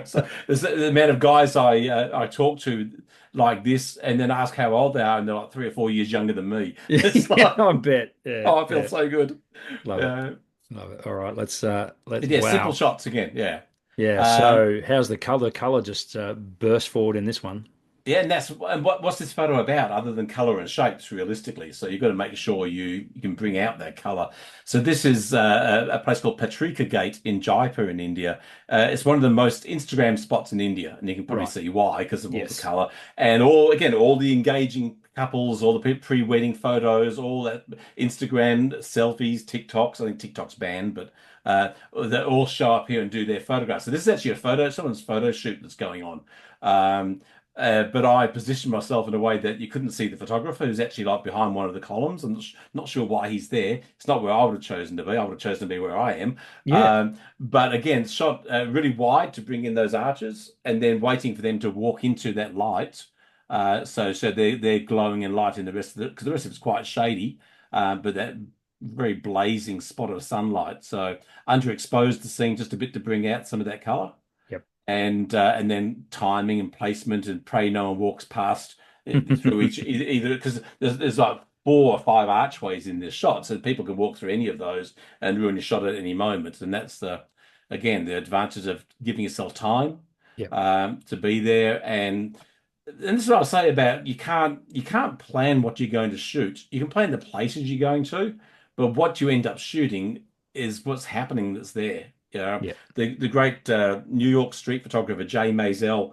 So there's the amount of guys I talk to like this, and then ask how old they are, and they're like 3 or 4 years younger than me. It's Yeah, like, I bet. Yeah, oh, I feel yeah, so good. love it, Uh, love it. All right, let's but yeah, simple wow. shots again. Yeah. Yeah, Um, so how's the color? Color just burst forward in this one. Yeah, and what's this photo about other than color and shapes, realistically? So you've got to make sure you can bring out that color. So this is a place called Patrika Gate in Jaipur in India. It's one of the most Instagram spots in India, and you can probably Right. see why because of all the Yes. color and all the engaging couples, all the pre-wedding photos, all that Instagram selfies, TikToks. I think TikTok's banned, but they all show up here and do their photographs. So this is actually someone's photo shoot that's going on. But I positioned myself in a way that you couldn't see the photographer who's actually like behind one of the columns. I'm not sure why he's there. It's not where I would have chosen to be. I would have chosen to be where I am. Yeah. But again, shot really wide to bring in those arches and then waiting for them to walk into that light. So they're glowing in light in the rest of it because the rest of it's quite shady. But that very blazing spot of sunlight. So underexposed the scene just a bit to bring out some of that color Yep. and then timing and placement and pray no one walks past through each either because there's like 4 or 5 archways in this shot, so people can walk through any of those and ruin your shot at any moment. And that's the advantage of giving yourself time Yeah. to be there. And this is what I say about you can't plan what you're going to shoot. You can plan the places you're going to, but what you end up shooting is what's happening that's there. Yeah. The great New York street photographer Jay Maisel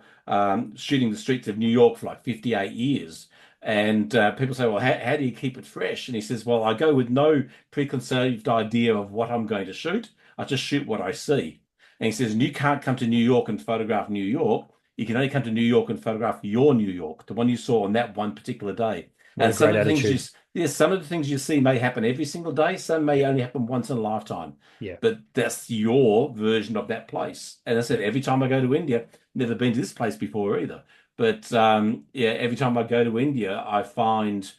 shooting the streets of New York for like 58 years. And people say, well, how do you keep it fresh? And he says, well, I go with no preconceived idea of what I'm going to shoot. I just shoot what I see. And he says, and you can't come to New York and photograph New York. You can only come to New York and photograph your New York, the one you saw on that one particular day. What a And some great of the things attitude. some of the things you see may happen every single day. Some may only happen once in a lifetime. Yeah. But that's your version of that place. And I said, Yeah. every time I go to India, never been to this place before either. But yeah, every time I go to India, I find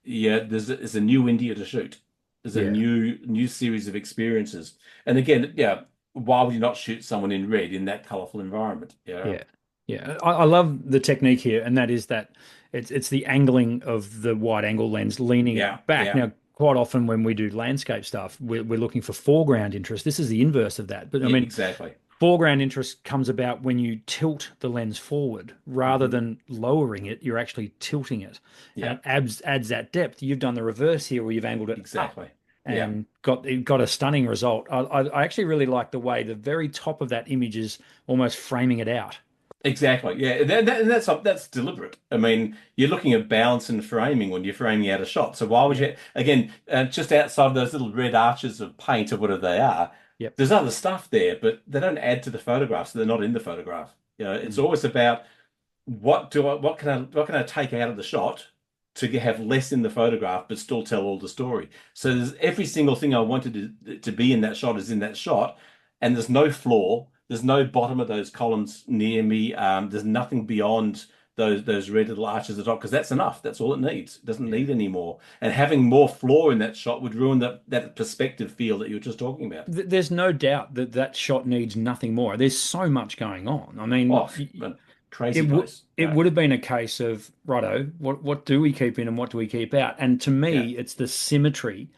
there's a new India to shoot. There's a Yeah. new series of experiences. And again, yeah, why would you not shoot someone in red in that colorful environment? Yeah. Yeah. Yeah. I love the technique here, and that is that it's the angling of the wide angle lens, leaning Yeah. it back. Yeah. Now, quite often when we do landscape stuff, we're looking for foreground interest. This is the inverse of that. But I Yeah, mean, exactly. foreground interest comes about when you tilt the lens forward rather Hmm. than lowering it, you're actually tilting it. And Yeah, it adds that depth. You've done the reverse here where you've angled it up exactly. Yeah. and got a stunning result. I actually really like the way the very top of that image is almost framing it out. Exactly. Yeah, and that's deliberate. I mean, you're looking at balance and framing when you're framing out a shot. So why would Yeah. you, again, just outside of those little red arches of paint or whatever they are, Yep. there's other stuff there, but they don't add to the photograph, so they're not in the photograph. It's Mm. always about what can I take out of the shot to have less in the photograph but still tell all the story. So there's every single thing I wanted to be in that shot is in that shot, and there's no flaw. There's no bottom of those columns near me. There's nothing beyond those red little arches at the top because that's enough. That's all it needs. It doesn't Yeah. need any more. And having more flaw in that shot would ruin that perspective feel that you were just talking about. There's no doubt that that shot needs nothing more. There's so much going on. I mean, Oh, crazy place. it Yeah, would have been a case of righto, what do we keep in and what do we keep out? And to yeah. me, it's the symmetry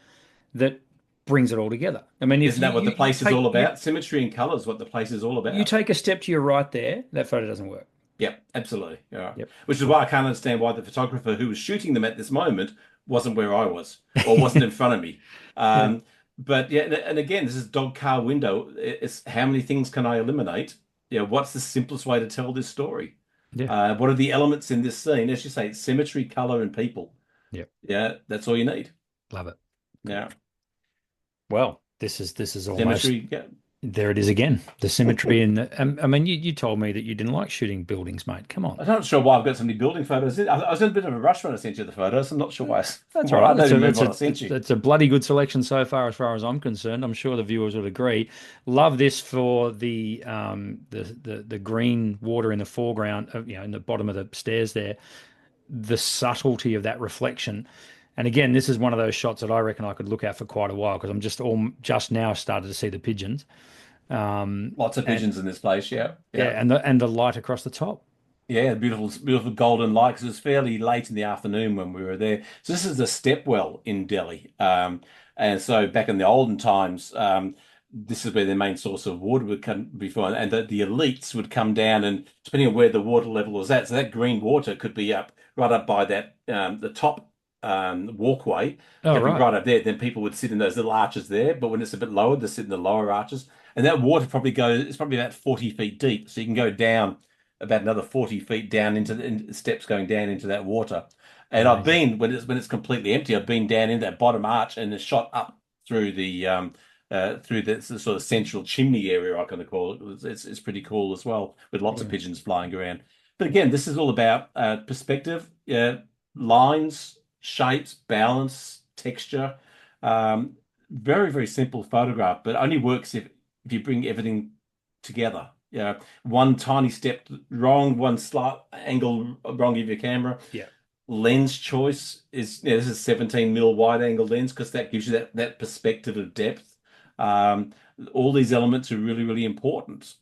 that brings it all together. I mean, if Isn't that what the you place is all take about? Symmetry and color is what the place is all you about. take a step to your right there, that photo doesn't work. Yep, absolutely. Yeah. Yep. Which is why I can't understand why the photographer who was shooting them at this moment wasn't where I was or wasn't in front of me. Yeah. But yeah, and again, this is dog car window. It's how many things can I eliminate? Yeah, what's the simplest way to tell this story? Yeah. What are the elements in this scene? As you say, symmetry, color, and people. Yep. Yeah, that's all you need. Love it. Good. Yeah, Well, this is almost symmetry. Yeah. there it is again. The symmetry and I mean, you told me that you didn't like shooting buildings, mate. Come on. I'm not sure why I've got so many building photos. I was in a bit of a rush when I sent you the photos. I'm not sure why. That's all Well, I right. don't That's even a, remember that's what I a, sent you. that's a bloody good selection so far as I'm concerned. I'm sure the viewers would agree. Love this for the green water in the foreground, in the bottom of the stairs there. The subtlety of that reflection. And again, this is one of those shots that I reckon I could look at for quite a while because I'm just now started to see the pigeons. Lots of And pigeons in this place. Yeah, yeah, yeah, and the light across the top. yeah. Beautiful, beautiful golden light. 'Cause it was fairly late in the afternoon when we were there. So this is the stepwell in Delhi. And so back in the olden times, this is where their main source of water would come before, and the elites would come down, and depending on where the water level was at, so that green water could be up right up by that the top walkway, Oh, could be right. right up there. Then people would sit in those little arches there, but when it's a bit lower, they sit in the lower arches. And that water probably goes, it's probably about 40 feet deep. So you can go down about another 40 feet down steps going down into that water. And I've Amazing. been, when it's completely empty, I've been down in that bottom arch and it's shot up through through the sort of central chimney area, I kind of call it. It's pretty cool as well, with lots of Yeah. pigeons flying around. But again, this is all about perspective, lines, shapes, balance, texture. Um, Very, very simple photograph, but only works if you bring everything together. One tiny step wrong, one slight angle wrong of your camera. Yeah. Lens choice is, this is 17 mil wide angle lens because that gives you that perspective of depth. All these elements are really, really important.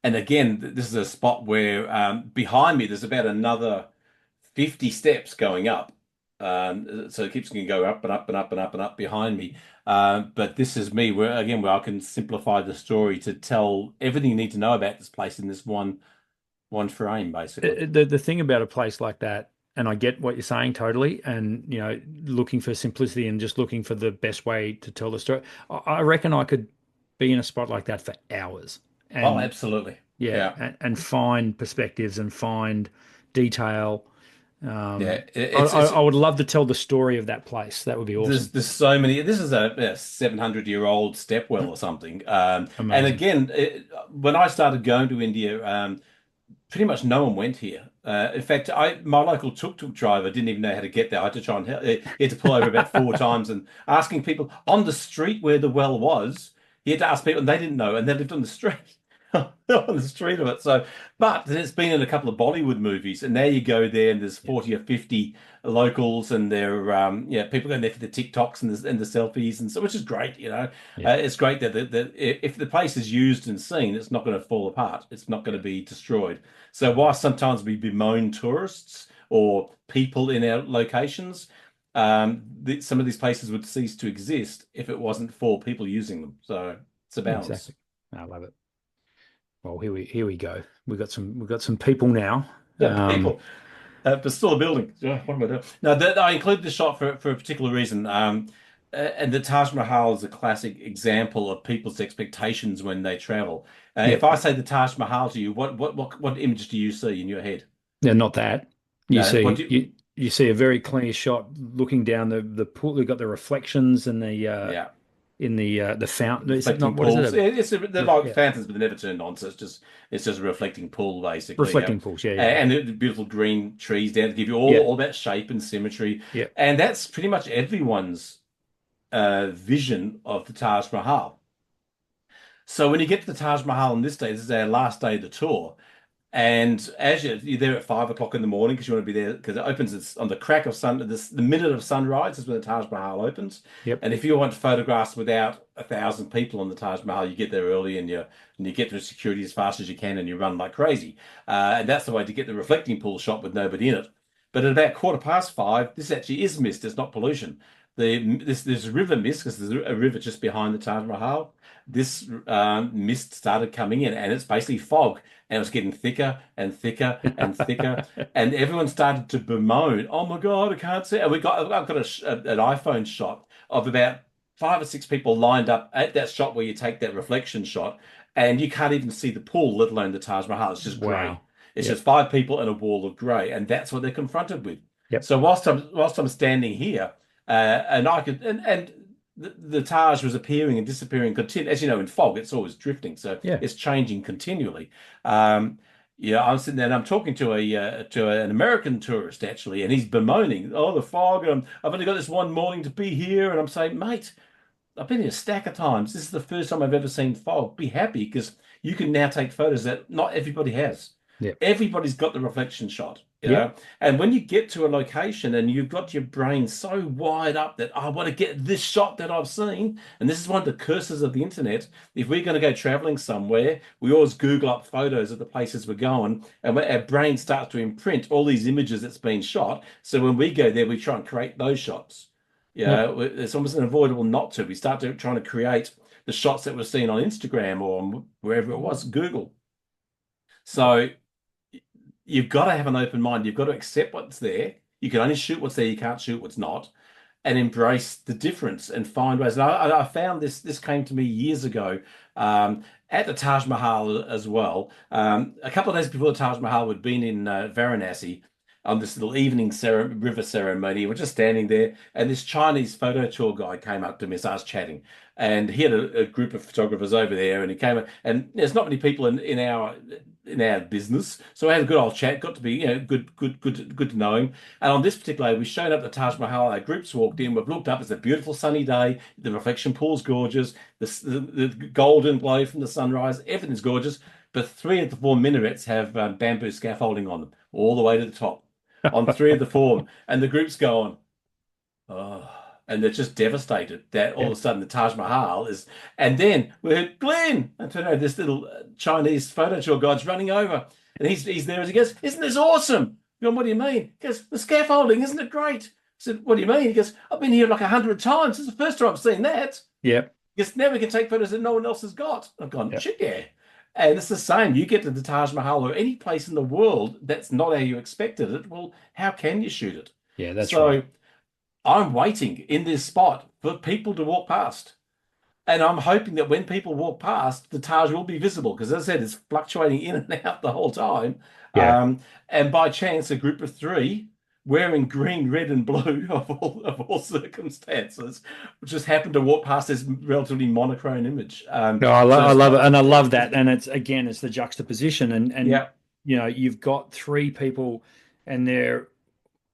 And again, this is a spot where behind me there's about another 50 steps going up. So it keeps going to go up and up and up and up and up behind me. But this is me where I can simplify the story to tell everything you need to know about this place in this one frame, basically. The thing about a place like that, and I get what you're saying totally, and looking for simplicity and just looking for the best way to tell the story. I reckon I could be in a spot like that for hours, Oh, and absolutely. yeah, Yeah. and find perspectives and find detail. Yeah. I would love to tell the story of that place. That would be awesome. There's so many. This is a 700-year-old stepwell or something. And Amazing. again, when I started going to India, pretty much no one went here. In fact, my local tuk-tuk driver didn't even know how to get there. I had to try and help. He had to pull over about four times and asking people on the street where the well was. He had to ask people, and they didn't know, and they lived on the street, on the street of it. So, but it's been in a couple of Bollywood movies, and now you go there, and there's Yeah, 40 or 50 locals, and they're yeah, people going there for the TikToks and the selfies, and so which is great. yeah, It's great that if the place is used and seen, it's not going to fall apart. It's not going to be destroyed. So while sometimes we bemoan tourists or people in our locations, some of these places would cease to exist if it wasn't for people using them. So it's a yeah, balance. exactly. I love it. Well, here we go. We've got some people now. Yeah, Um, people, but still a building. Yeah, what am I doing? No, I included the shot for a particular reason. And the Taj Mahal is a classic example of people's expectations when they travel. yeah, If I say the Taj Mahal to you, what image do you see in your head? yeah, not that. You No, what see, do you? you see a very clear shot looking down the pool. They've got the reflections and the Yeah. in the fountain. Is it not? Reflecting What is it? pools. They're like Yeah, fountains, but they're never turned on, so it's just a reflecting pool basically. reflecting pools. Yeah, yeah, And the beautiful green trees down to give you yeah, all that shape and symmetry, yeah, and that's pretty much everyone's vision of the Taj Mahal. So when you get to the Taj Mahal on this day, this is our last day of the tour. And as you're there at 5 o'clock in the morning because you want to be there because it opens on the crack of the minute of sunrise is when the Taj Mahal opens. yep, And if you want photographs without 1,000 people on the Taj Mahal, you get there early and you get through security as fast as you can and you run like crazy. And that's the way to get the reflecting pool shot with nobody in it. But at about 5:15, this actually is mist. It's not pollution. There's river mist because there's a river just behind the Taj Mahal. This mist started coming in, and it's basically fog, and it was getting thicker and thicker and thicker, and everyone started to bemoan, "Oh my God, I can't see!" And I've got an iPhone shot of about 5 or 6 people lined up at that shot where you take that reflection shot, and you can't even see the pool, let alone the Taj Mahal. It's just grey. wow, It's yep, just 5 people and a wall of grey, and that's what they're confronted with. yep, So whilst I'm standing here, and I could and the Taj was appearing and disappearing continually. As you know, in fog, it's always drifting, so yeah, it's changing continually. Um, yeah, I'm sitting there and I'm talking to an American tourist actually, and he's bemoaning, "Oh, the fog! I've only got this one morning to be here," and I'm saying, "Mate, I've been here a stack of times. This is the first time I've ever seen fog. Be happy because you can now take photos that not everybody has. yep, Everybody's got the reflection shot, you yep, know. And when you get to a location and you've got your brain so wired up that I want to get this shot that I've seen, and this is one of the curses of the internet. If we're going to go traveling somewhere, we always Google up photos of the places we're going, and our brain starts to imprint all these images that's been shot. So when we go there, we try and create those shots. yep, Yeah, it's almost unavoidable not to. We start trying to create the shots that we're seeing on Instagram or wherever it was, Google. So you've got to have an open mind. You've got to accept what's there. You can only shoot what's there. You can't shoot what's not, and embrace the difference and find ways. And I found this. This came to me years ago at the Taj Mahal as well. A couple of days before the Taj Mahal, we'd been in Varanasi on this little evening river ceremony. We're just standing there, and this Chinese photo tour guide came up to me as I was chatting, and he had a group of photographers over there, and he came up, and there's not many people in our business, so I had a good old chat. Got to be good to know him. And on this particular day, we showed up at the Taj Mahal. Our groups walked in. We've looked up. It's a beautiful sunny day. The reflection pool's gorgeous. The golden glow from the sunrise. Everything's gorgeous. But 3 of the 4 minarets have bamboo scaffolding on them all the way to the top on 3 of the 4, and the group's going, oh. and they're just devastated that all Yeah. of a sudden the Taj Mahal is. And then we heard Glenn, I don't know, this little Chinese photo tour guide's running over, and he's there as he goes, "Isn't this awesome?" You go, "What do you mean?" He goes, "The scaffolding, isn't it great?" I said, "What do you mean?" He goes, "I've been here like 100 times. This is the first time I've seen that." Yeah. Because now we can take photos that no one else has got. I've gone, Yeah. shit, yeah. And it's the same. You get to the Taj Mahal or any place in the world that's not how you expected it. Well, how can you shoot it? Yeah, that's right. So I'm waiting in this spot for people to walk past. And I'm hoping that when people walk past, the Taj will be visible because, as I said, it's fluctuating in and out the whole time. Yeah. Um, and by chance, a group of three wearing green, red, and blue of all circumstances just happened to walk past this relatively monochrome image. No, So I it's love it, not, and I love that. And it's again, it's the juxtaposition, and yeah, you've got three people, and they're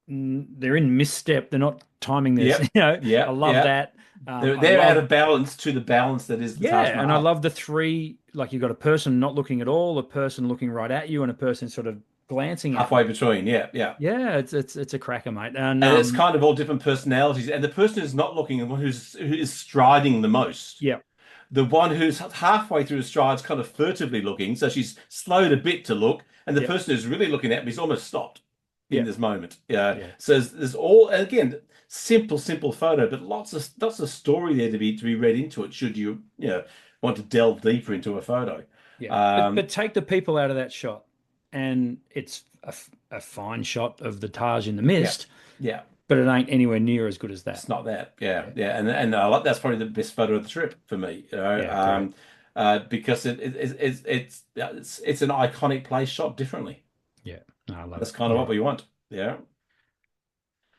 in misstep. They're not timing this. yep, I yep, love yep. that. I They're out love of balance to the balance that is the Taj Yeah, and I Mahal. love the three. Like you've got a person not looking at all, a person looking right at you, and a person sort of glancing at Halfway you. between, yeah, yeah. Yeah, it's a cracker, mate. And And it's kind of all different personalities. And the person who's not looking, the one who is striding the most. yeah, The one who's halfway through the stride's kind of furtively looking, so she's slowed a bit to look, and the yeah, person who's really looking at me is almost stopped in yeah, this moment. Yeah. yeah, So there's all, and again, simple photo, but lots of story there to be read into it. Should you want to delve deeper into a photo? yeah. But Um, take the people out of that shot, and it's a fine shot of the Taj in the yeah, mist, yeah. but it ain't anywhere near as good as that. It's not that. Yeah, Yeah, yeah, and I like that's probably the best photo of the trip for me. yeah, great. Because it's an iconic place shot differently. Yeah, no, I love That's it. kind of Yeah, what we want. Yeah.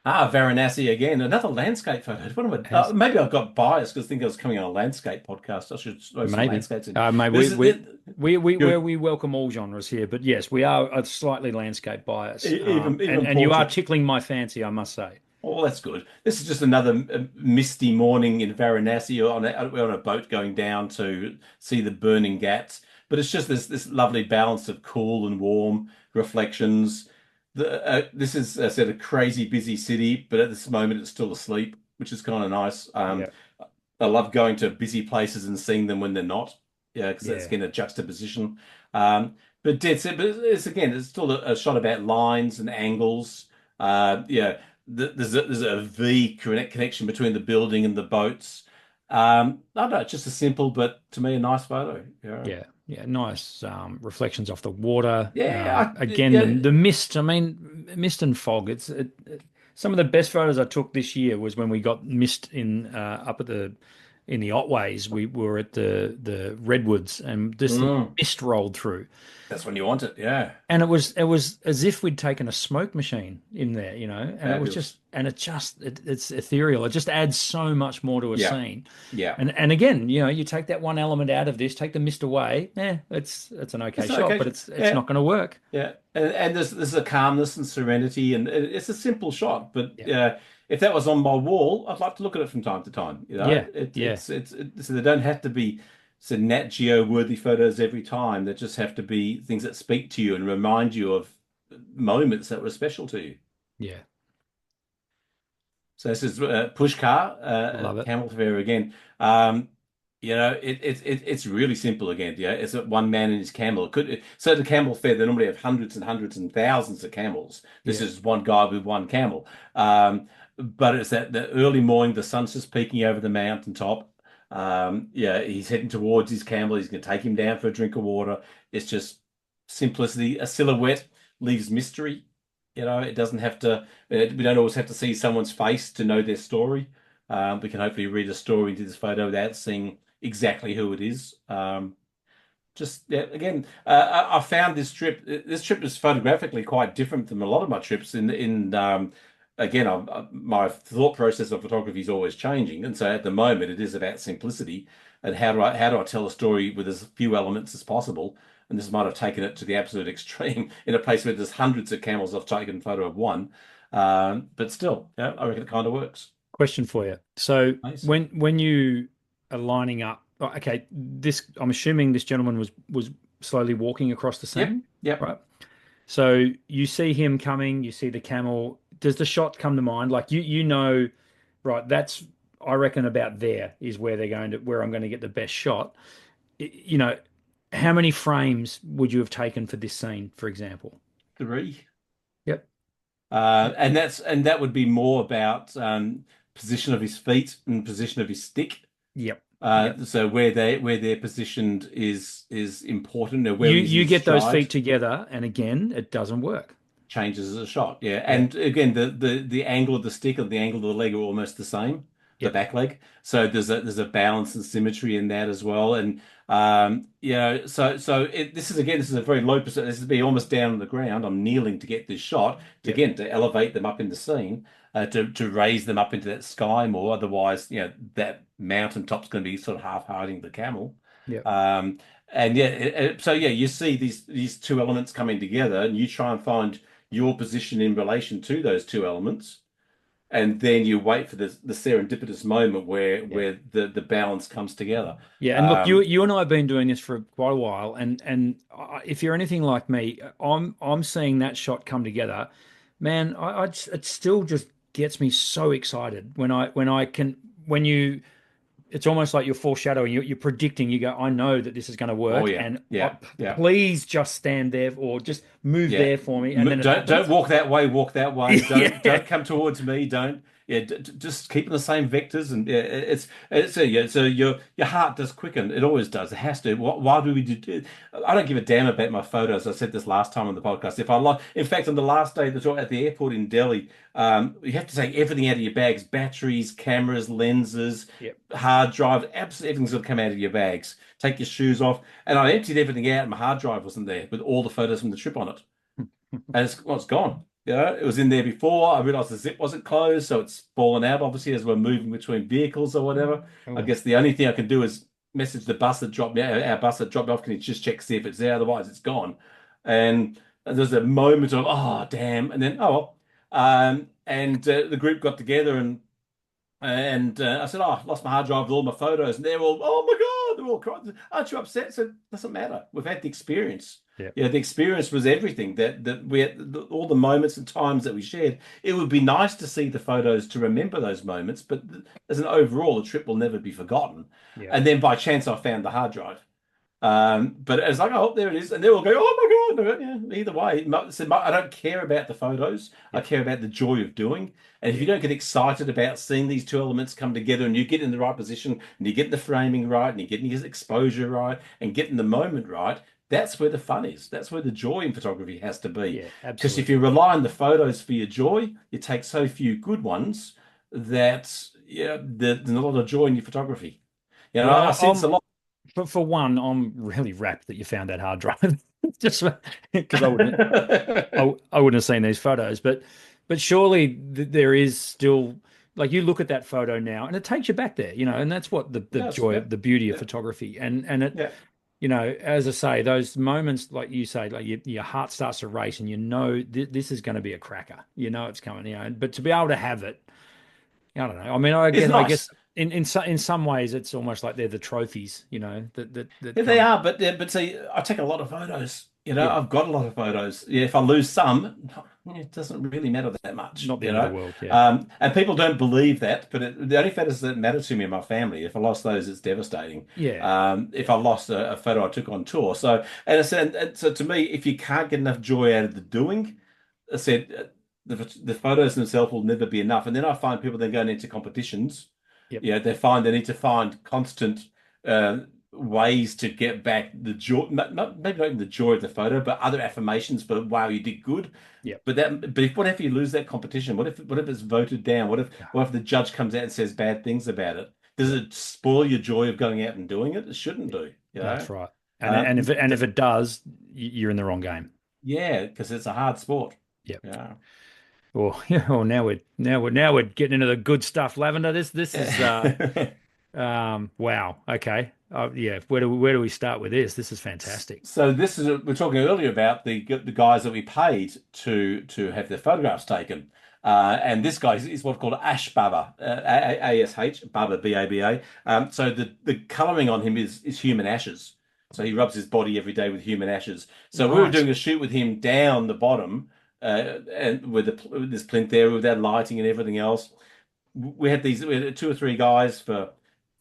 Ah, Varanasi again, another landscape photo. has Maybe I've got biased because I think I was coming on a landscape podcast. I should throw some maybe. landscapes in. Maybe This is it, you're we welcome all genres here, but yes, we are a slightly landscape bias, even and you are portrait. tickling my fancy, I must say. Oh, that's good. This is just another misty morning in Varanasi. We're on a boat going down to see the burning Ghats, but it's just this lovely balance of cool and warm reflections. This is, as I said, a crazy busy city, but at this moment it's still asleep, which is kind of nice. Yeah, I love going to busy places and seeing them when they're not. Yeah, because that's yeah, again a juxtaposition. But dead set, but it's still a shot about lines and angles. Yeah, there's a V connection between the building and the boats. I don't know, just a simple but to me a nice photo. Yeah, yeah, yeah. Nice reflections off the water. yeah, Again, yeah, the mist. I mean, mist and fog. Some of the best photos I took this year was when we got mist in up at the in the Otways. We were at the redwoods, and just the mm, mist rolled through. that's when you want it. Yeah, And it was as if we'd taken a smoke machine in there, and it was fabulous. just and it's ethereal. It just adds so much more to a Yeah, scene. yeah. And again, you take that one element out of this, take the mist away, it's an okay It's shot, but okay. it's Yeah, not going to work. yeah, and there's a calmness and serenity, and it's a simple shot. But Yeah, if that was on my wall, I'd like to look at it from time to time. yeah, It, yeah, so they don't have to be Nat Geo worthy photos every time. They just have to be things that speak to you and remind you of moments that were special to you. yeah. So this is Pushkar, Love it. camel fair again. Um, it's really simple again. Yeah, it's one man and his camel. So the camel fair, they normally have hundreds and hundreds and thousands of camels. This Yeah, is one guy with one camel. But it's that the early morning, the sun's just peeking over the mountaintop. Yeah, he's heading towards his camel. He's going to take him down for a drink of water. It's just simplicity. A silhouette leaves mystery. It doesn't have to. We don't always have to see someone's face to know their story. We can hopefully read a story into this photo without seeing exactly who it is. Just yeah, again, I found this trip. This trip is photographically quite different from a lot of my trips. Again, my thought process of photography is always changing, and so at the moment it is about simplicity and how do I tell a story with as few elements as possible. And this might have taken it to the absolute extreme in a place where there's hundreds of camels. I've taken a photo of one, but still, yeah, I reckon it kind of works. question for you. So Nice. when you are lining up, okay, this I'm assuming this gentleman was slowly walking across the Yep. scene, Yep. right? So you see him coming, you see the camel. Does the shot come to mind? Like you know right, that's I reckon about there is where where I'm going to get the best shot. You know, how many frames would you have taken for this scene, for example? Three. Yep. And that would be more about position of his feet and position of his stick. Yep. Yep. So where they're positioned is important. Or where You he's in you get those stride feet together, and again, it doesn't work. changes as a shot. Yeah, Yeah. and again, the angle of the stick and the angle of the leg are almost the same, the Yep. back leg. So there's a balance and symmetry in that as well. And this is a very low percent. This is be almost down on the ground. I'm kneeling to get this shot Yep. to elevate them up in the scene, to raise them up into that sky more. Otherwise, that mountaintop's going to be sort of half-hiding the camel. Yep. Um, and yeah, so yeah, you see these two elements coming together, and you try and find your position in relation to those two elements, and then you wait for the serendipitous moment Yeah. where the balance comes together. Yeah, and look, Um, you and I have been doing this for quite a while, and if you're anything like me, I'm seeing that shot come together, man. It still just gets me so excited when I can when you it's almost like you're foreshadowing, you're predicting. You go, I know that this is going to oh work, yeah, and yeah, yeah, please just stand there or just move yeah. there for me, and then it Don't happens. walk that way. Walk that way. Yeah, Don't come towards me. Don't. Yeah, just keep in the same vectors, and yeah, it's yeah. So your heart does quicken. It always does. It has to. Why do we do? I don't give a damn about my photos. I said this last time on the podcast. If I like, in fact, on the last day at the airport in Delhi, you have to take everything out of your bags: batteries, cameras, lenses, yep, hard drive. Absolutely everything's got to come out of your bags. Take your shoes off, and I emptied everything out. And my hard drive wasn't there with all the photos from the trip on it, and it's gone. It was in there before. I realized the zip wasn't closed, so it's fallen out, obviously, as we're moving between vehicles or whatever. I oh, guess the only thing I can do is message the bus that dropped me, our bus that dropped me off. Can you just check, see if it's there? Otherwise, it's gone. And there's a moment of, oh, damn. And then, oh, well. And the group got together and I said, "Oh, I lost my hard drive with all my photos." And they're all, "Oh my God," they're all crying. "Aren't you upset?" I said, "Doesn't matter. We've had the experience. yep, The experience was everything. That we had all the moments and times that we shared. It would be nice to see the photos to remember those moments, but as an overall, the trip will never be forgotten." yep, And then by chance, I found the hard drive. But it's like, oh, there it is, and they all go, "Oh my God!" Yeah, either way, I don't care about the photos. I yep, care about the joy of doing. And if you yeah, don't get excited about seeing these two elements come together, and you get in the right position, and you get the framing right, and you're getting his exposure right, and getting the moment right, that's where the fun is. That's where the joy in photography has to be. yeah, Because if absolutely. you rely on the photos for your joy, you take so few good ones that yeah, there's not a lot of joy in your photography. I Well, sense a lot. for one, I'm really rapt that you found that hard drive, just because I wouldn't have seen these photos, but surely there is still like you look at that photo now and it takes you back there, and that's what the Yes, joy yeah, of the beauty of yeah, photography and it, yeah. as I say, those moments like you say, like your heart starts to race and this is going to be a cracker, it's coming, but to be able to have it, I don't know. I mean, It's I guess nice. in some ways it's almost like they're the trophies, that Yeah, they come. are, but see, I take a lot of photos. Yeah, I've got a lot of photos. Yeah, if I lose some, it doesn't really matter that much. not the end of the world. Yeah, And people don't believe that, but the only photos that matter to me are my family. If I lost those, it's devastating. yeah, If I lost a photo I took on tour, so and I said, and so to me, if you can't get enough joy out of the doing, I said the photos themselves will never be enough. And then I find people then going into competitions. yep, They find they need to find constant uh, ways to get back the joy, maybe not even the joy of the photo, but other affirmations for wow, you did good. yep. What if you lose that competition? What if it's voted down? What if the judge comes out and says bad things about it? Does it spoil your joy of going out and doing it? It shouldn't do, That's right. And Um, if it does, you're in the wrong game. yeah, because it's a hard sport. Yep. Yeah. Well, well, now we're getting into the good stuff, Lavender. This is wow. Okay. Yeah. Where do we start with this? This is fantastic. So this is we're talking earlier about the guys that we paid to have their photographs taken, and this guy is what's called Ash Baba, ASH Baba BABA. So the colouring on him is human ashes. So he rubs his body every day with human ashes. So we were Right. doing a shoot with him down the bottom, and with this plinth there with that lighting and everything else. we had two or three guys for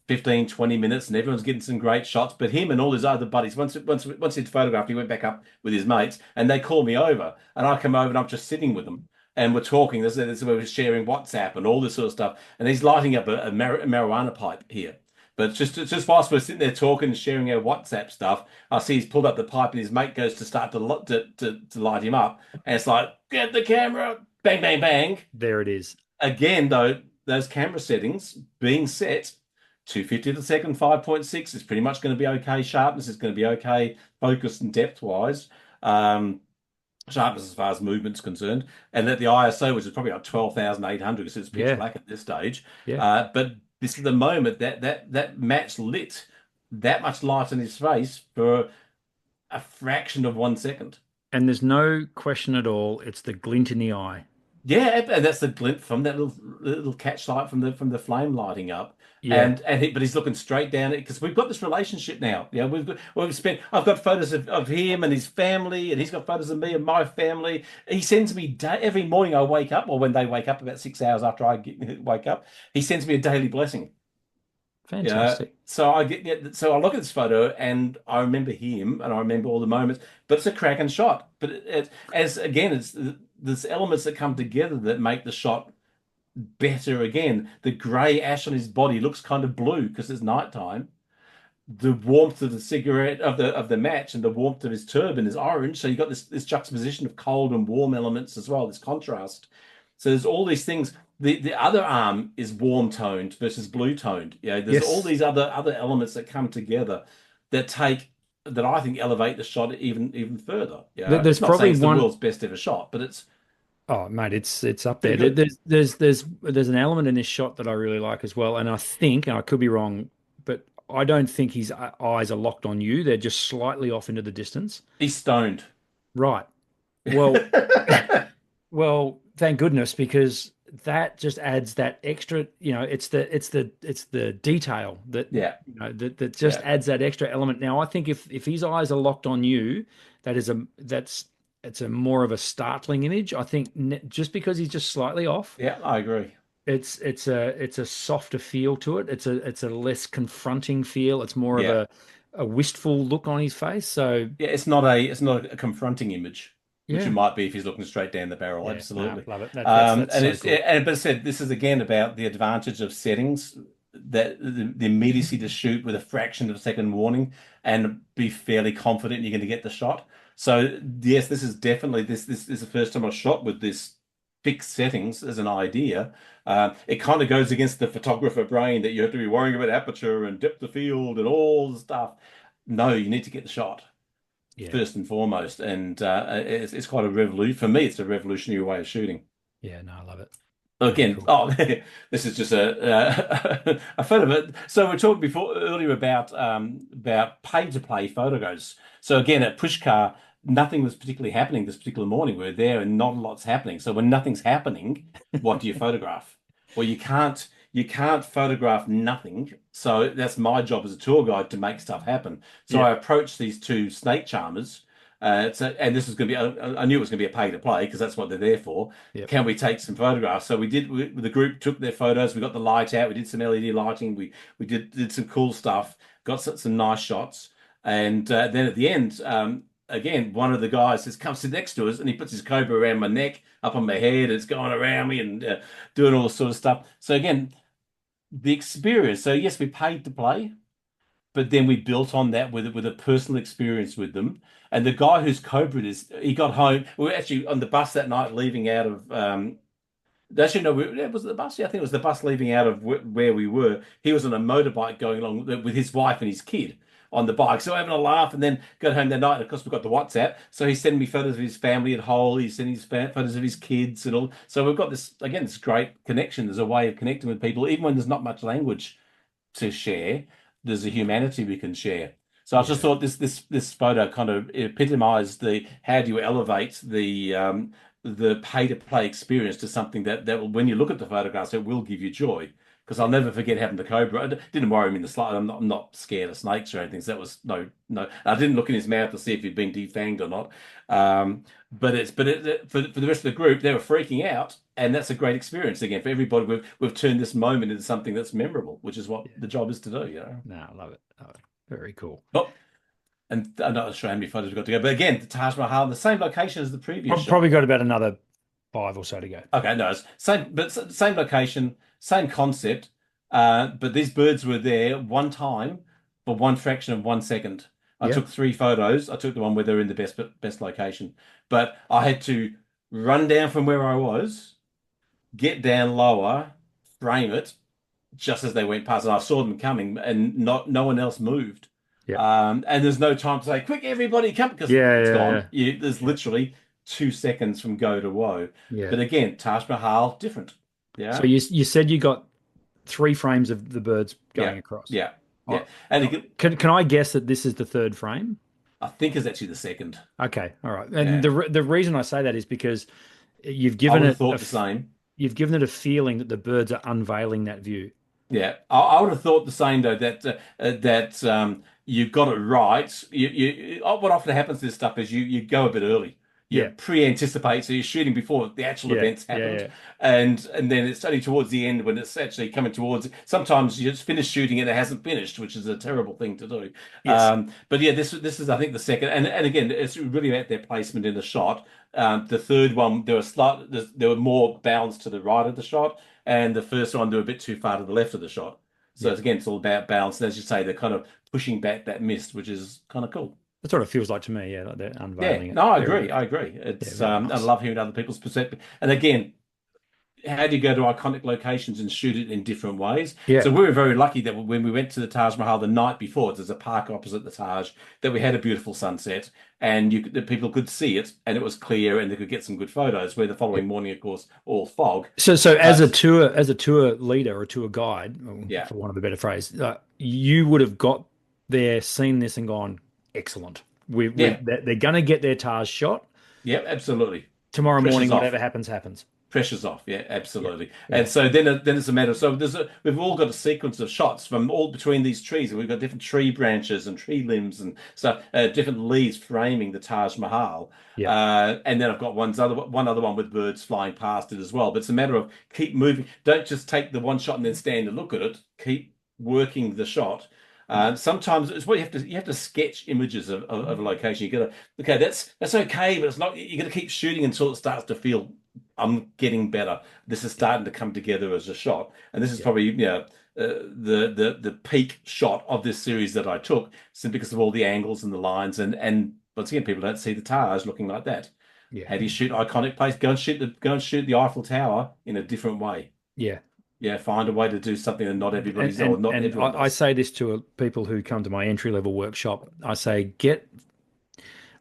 15, 20 minutes, and everyone's getting some great shots. But him and all his other buddies, once he'd photographed, he went back up with his mates, and they call me over, and I come over and I'm just sitting with them, and we're talking. This is where we're sharing WhatsApp and all this sort of stuff, and he's lighting up a marijuana pipe here. But just whilst we're sitting there talking and sharing our WhatsApp stuff, I see he's pulled up the pipe, and his mate goes to start to light him up, and it's like, get the camera, bang, bang, bang. There it is. Again, though, those camera settings being set 250 the second, 5.6 is pretty much going to be okay. Sharpness is going to be okay. Focus and depth wise. Sharpness as far as movement's concerned. And that the ISO, which is probably like 12,800 because it's pitch Yeah. black at this stage. Yeah. But this is the moment that match lit that much light in his face for a fraction of 1 second. And there's no question at all. It's the glint in the eye. Yeah, and that's the glint from that little catch light from the flame lighting up, Yeah. but he's looking straight down it because we've got this relationship now. Yeah, we've spent. I've got photos of him and his family, and he's got photos of me and my family. He sends me every morning I wake up, or when they wake up about 6 hours after wake up, he sends me a daily blessing. Yeah. Fantastic. So I look at this photo and I remember him and I remember all the moments, but it's a cracking shot. But as again, it's there's elements that come together that make the shot better again. The grey ash on his body looks kind of blue because it's nighttime. The warmth of the cigarette of the match and the warmth of his turban is orange. So you got this juxtaposition of cold and warm elements as well, this contrast. So there's all these things. The other arm is warm toned versus blue toned. You know, there's all Yes. these other elements that come together that I think elevate the shot even further. Yeah, There's it's not saying probably it's the one. world's best ever shot, but Oh, mate, it's up they're there. good. There's an element in this shot that I really like as well, and I think, and I could be wrong, but I don't think his eyes are locked on you. They're just slightly off into the distance. He's stoned. Right. Well, well, thank goodness, because that just adds that extra, it's the detail that Yeah, that just yeah, adds that extra element. Now, I think if his eyes are locked on you, that's it's a more of a startling image. I think just because he's just slightly off, yeah. I agree. it's a softer feel to it. It's a less confronting feel. It's more of Yeah, a wistful look on his face. So yeah. It's not a confronting image, which it yeah, might be if he's looking straight down the barrel. yeah, no, Absolutely. love it. That's And so it's cool. and but I said this is again about the advantage of settings that the immediacy to shoot with a fraction of a second warning and be fairly confident you're going to get the shot. So yes, this is definitely this is the first time I shot with this fixed settings as an idea. It kind of goes against the photographer brain that you have to be worrying about aperture and depth of field and all the stuff. No, you need to get the shot Yeah, first and foremost, and it's quite a revolution for me. It's a revolutionary way of shooting. yeah, no, I love it. Very Again, cool. oh, this is just a photo of it. So we talked before earlier about pay to play photos. So again, at Pushkar, nothing was particularly happening this particular morning. We were there and not a lot's happening. So when nothing's happening, what do you photograph? Well, you can't photograph nothing. So that's my job as a tour guide to make stuff happen. So Yeah, I approached these two snake charmers. And this is going to be, I knew it was going to be a pay to play because that's what they're there for. yep, Can we take some photographs? So the group took their photos. We got the light out. We did some LED lighting. We did some cool stuff. Got some nice shots. And then at the end, again, one of the guys just comes sit next to us and he puts his cobra around my neck, up on my head. It's going around me and doing all this sort of stuff. So again, the experience. So yes, we paid to play, but then we built on that with a personal experience with them. And the guy who's Cobra is, he got home. We were actually on the bus that night, leaving out of. Actually, no, it was the bus. Yeah, I think it was the bus leaving out of where we were. He was on a motorbike going along with his wife and his kid on the bike. So having a laugh, and then got home that night. And of course, we got the WhatsApp. So he's sending me photos of his family at Hull. He's sending his photos of his kids and all. So we've got this again, this great connection. There's a way of connecting with people, even when there's not much language to share. There's a humanity we can share. So I just yeah, thought this photo kind of epitomized the how do you elevate the pay to play experience to something that when you look at the photographs, it will give you joy. because I'll never forget having the cobra. It didn't worry me in the slightest. I'm not scared of snakes or anything. So that was no. I didn't look in his mouth to see if he'd been defanged or not. For the rest of the group, they were freaking out, and that's a great experience again for everybody. We've turned this moment into something that's memorable, which is what Yeah. the job is to do. You know. No, I love it. Love it. Very cool. Oh, and I'm not sure how many photos we've got to go, but again, the Taj Mahal in the same location as the previous shot. Probably got about another five or so to go. Okay, no, it's same location, same concept. But these birds were there one time for one fraction of 1 second. I Yeah. took three photos. I took the one where they're in the best location, but I had to run down from where I was, get down lower, frame it just as they went past, and I saw them coming, and no one else moved. Yeah. And there's no time to say, "Quick, everybody, come!" because Yeah. it's Yeah. gone. There's Yeah. literally 2 seconds from go to woe. Yeah. But again, Taj Mahal, different. So Yeah, you said you got three frames of the birds yeah, going across. yeah, Oh, yeah. And oh, can I guess that this is the third frame? I think it's actually the second. Okay, all right. And Yeah, the reason I say that is because you've I given would have it thought the same. you've given it a feeling that the birds are unveiling that view. Yeah, I would have thought the same though that you've got it right. What often happens to this stuff is you go a bit early. You Yeah, pre-anticipate, so you're shooting before the actual yeah, events yeah, happened, yeah. and then it's only towards the end when it's actually coming towards. Sometimes you just finish shooting and it hasn't finished, which is a terrible thing to do. Yes. But yeah, this is I think the second, and again, it's really about their placement in the shot. The third one, there were more bounds to the right of the shot, and the first one, they were a bit too far to the left of the shot. So Yeah. it's, again, it's all about balance. And as you say, they're kind of pushing back that mist, which is kind of cool. That's what it feels like to me. Yeah, like they're Yeah, unveiling it. no, I Very agree. good. I agree. Yeah, It's very I nice. love hearing other people's perspective. And again, how do you go to iconic locations and shoot it in different ways? Yeah. So we were very lucky that when we went to the Taj Mahal the night before, there's a park opposite the Taj, that we had a beautiful sunset and the people could see it and it was clear and they could get some good photos. Where the Yeah. following morning, of course, all fog. So But as a tour leader or tour guide, yeah, for want of a better phrase, you would have got there, seen this, and gone, excellent. yeah, They're going to get their Taj shot yeah, absolutely. tomorrow morning. Pressure's Whatever off. happens, happens. Pressure's off, yeah, Yeah, absolutely. yeah, And so then it's a matter of so we've all got a sequence of shots from all between these trees, and we've got different tree branches and tree limbs and stuff, different leaves framing the Taj Mahal. yeah, And then I've got one other one with birds flying past it as well. But it's a matter of keep moving. Don't just take the one shot and then stand and look at it. Keep working the shot. Sometimes it's what you have to sketch images of a location. You gotta okay, that's okay, but it's not. You got to keep shooting until it starts to feel I'm getting better. This is starting to come together as a shot, and this is yeah, probably the peak shot of this series that I took, simply because of all the angles and the lines, and once again, people don't see the Taj looking like that. yeah, How do you shoot iconic place? Go and shoot the Eiffel Tower in a different way. yeah. Yeah, find a way to do something that not everybody's or not And everyone I does. say this to people who come to my entry level workshop. I say,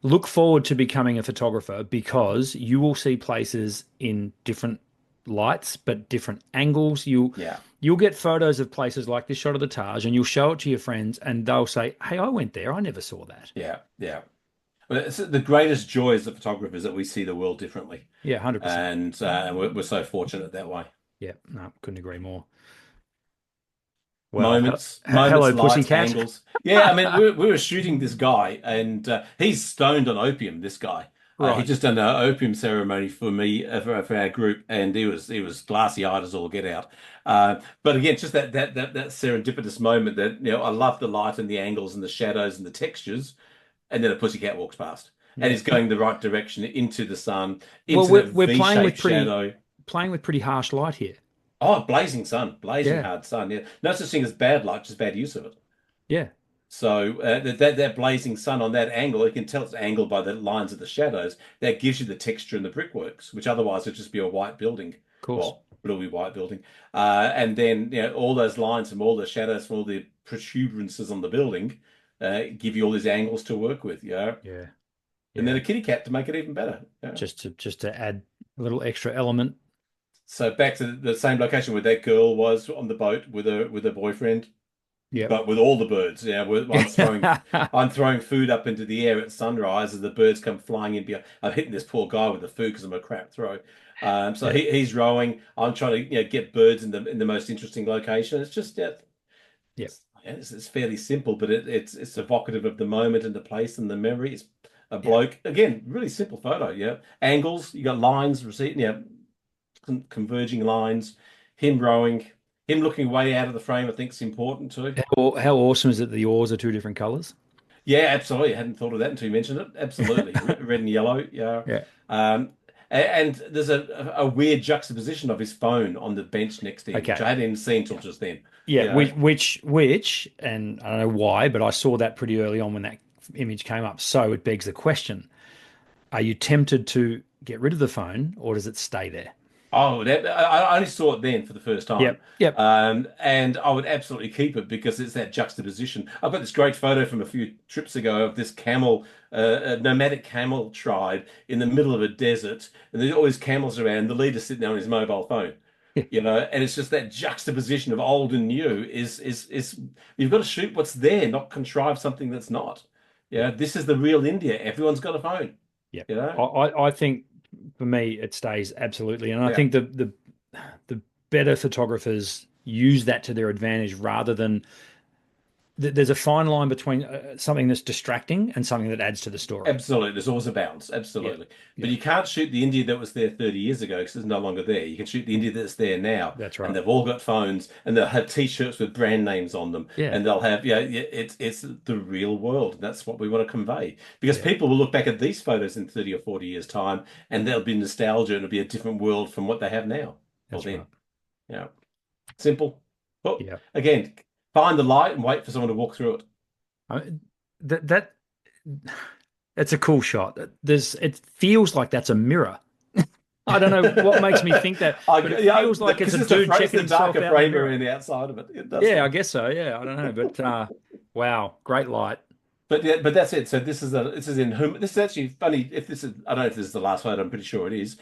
look forward to becoming a photographer because you will see places in different lights, but different angles. Yeah, You'll get photos of places like this shot of the Taj, and you'll show it to your friends, and they'll say, "Hey, I went there. I never saw that." yeah, yeah. Well, it's the greatest joy as a photographer is that we see the world differently, Yeah, 100%. and we're so fortunate that way. Yeah, no, couldn't agree more. Well, Moments, hello, lights, pussycat. angles. Yeah, I mean, we were shooting this guy, and he's stoned on opium. This guy, he Right. just done an opium ceremony for me for our group, and he was glassy eyed as all get out. But again, just that serendipitous moment that I love the light and the angles and the shadows and the textures, and then a pussycat walks past, and Yeah. he's going the right direction into the sun, Well, into that we're V-shaped shadow. playing with pretty harsh light here. Oh, blazing sun, blazing Yeah. hard sun. Yeah, no such thing as bad light, just bad use of it. Yeah. So that blazing sun on that angle, you can tell it's angled by the lines of the shadows. That gives you the texture in the brickworks, which otherwise would just be a white building, Of course. well, bluey white building. And then all those lines from all the shadows from all the protuberances on the building give you all these angles to work with. Yeah, Yeah. and then Yeah. a kitty cat to make it even better. Yeah. Just to add a little extra element. So back to the same location where that girl was on the boat with her boyfriend. Yep. But with all the birds, I'm throwing food up into the air at sunrise as the birds come flying in. I'm hitting this poor guy with the food because I'm a crap throw. So he's rowing. I'm trying to get birds in the most interesting location. It's just Yeah. it's fairly simple, but it's evocative of the moment and the place and the memory. It's a Yeah. bloke again, really simple photo. Yeah, angles. You got lines, receipt. Yeah, converging lines. Him rowing. Him looking way out of the frame. I think is important too. How awesome is it that the oars are two different colors? Yeah, absolutely. I hadn't thought of that until you mentioned it. Absolutely. Red and yellow. Yeah. Yeah. And there's a weird juxtaposition of his phone on the bench next to him, which Okay. I hadn't even seen till Yeah. just then. Yeah. You know, Which, and I don't know why, but I saw that pretty early on when that image came up. So it begs the question: are you tempted to get rid of the phone, or does it stay there? oh, I only saw it then for the first time. Yep. Yep. And I would absolutely keep it because it's that juxtaposition. I've got this great photo from a few trips ago of this a nomadic camel tribe in the middle of a desert, and there's always camels around. The leader's sitting there on his mobile phone, and it's just that juxtaposition of old and new is you've got to shoot what's there, not contrive something that's not. Yeah. Yeah, this is the real India. Everyone's got a phone, Yeah. you know? I think for me it stays absolutely, and I Yeah. think the better photographers use that to their advantage rather than there's a fine line between something that's distracting and something that adds to the story. Absolutely. There's always a balance. Yeah. Absolutely. But Yeah. you can't shoot the India that was there 30 years ago because it's no longer there. You can shoot the India that's there now. That's And right. they've all got phones and they'll have t-shirts with brand names on them. Yeah. And they'll have, it's the real world. That's what we want to convey. Because Yeah. people will look back at these photos in 30 or 40 years' time and there'll be nostalgia and it'll be a different world from what they have now or That's right. then. Yeah. Simple. But Yeah. again, find the light and wait for someone to walk through it. I, that it's a cool shot. It feels like that's a mirror. I don't know what makes me think that, but it feels like it's Because a it's dude it's checking the himself darker out in the frame mirror. around the outside of it. It does Yeah, I look. guess so. Yeah, I don't know, but wow, great light. But yeah, but that's it. So this is in whom this is actually funny. If this is, I don't know if this is the last photo. I'm pretty sure it is.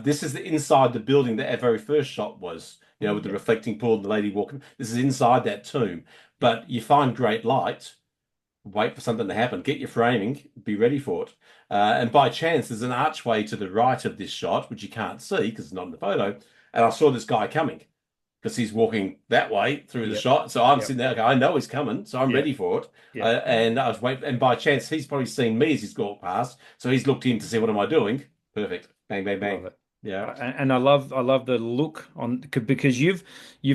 This is the inside the building that our very first shot was. With the Yeah, reflecting pool and the lady walking. This is inside that tomb. yeah, But you find great light. Wait for something to happen. Get your framing. Be ready for it. And by chance, there's an archway to the right of this shot, which you can't see because it's not in the photo. And I saw this guy coming because he's walking that way through the yep, shot. So I'm yep, sitting there, okay, I know he's coming, so I'm yep, ready for it. yep. And I was waiting, and by chance, he's probably seen me as he's walked past. So he's looked in to see what am I doing. Perfect. Bang, bang, bang. Love it. Yeah. And I love the look on because you've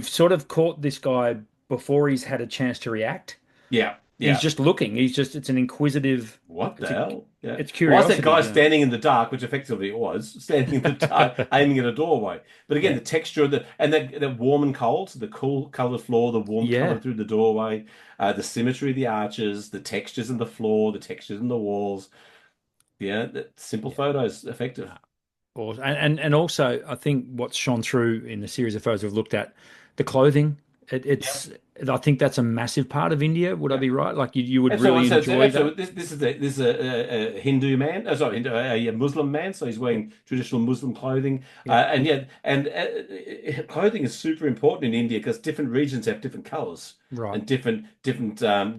sort of caught this guy before he's had a chance to react. Yeah. He's Yeah. just looking. It's an inquisitive. What the It's a hell? Yeah. it's Why is that curiosity. guy Yeah. standing in the dark, which effectively it was, standing in the dark, aiming at a doorway? But again, Yeah. the texture of that warm and cold, so the cool colored floor, the warm color Yeah. through the doorway, the symmetry of the arches, the textures in the floor, the textures in the walls. Yeah, that simple Yeah. photos, effective. Awesome. And also, I think what's shone through in the series of photos we've looked at, the clothing. Yeah, I think that's a massive part of India. Would I yeah. be right? Like you would Absolutely. really enjoy that. This is a Hindu man. Sorry, a Muslim man. So he's Yeah. wearing traditional Muslim clothing. Yeah. Clothing is super important in India because different regions have different colors Right. and different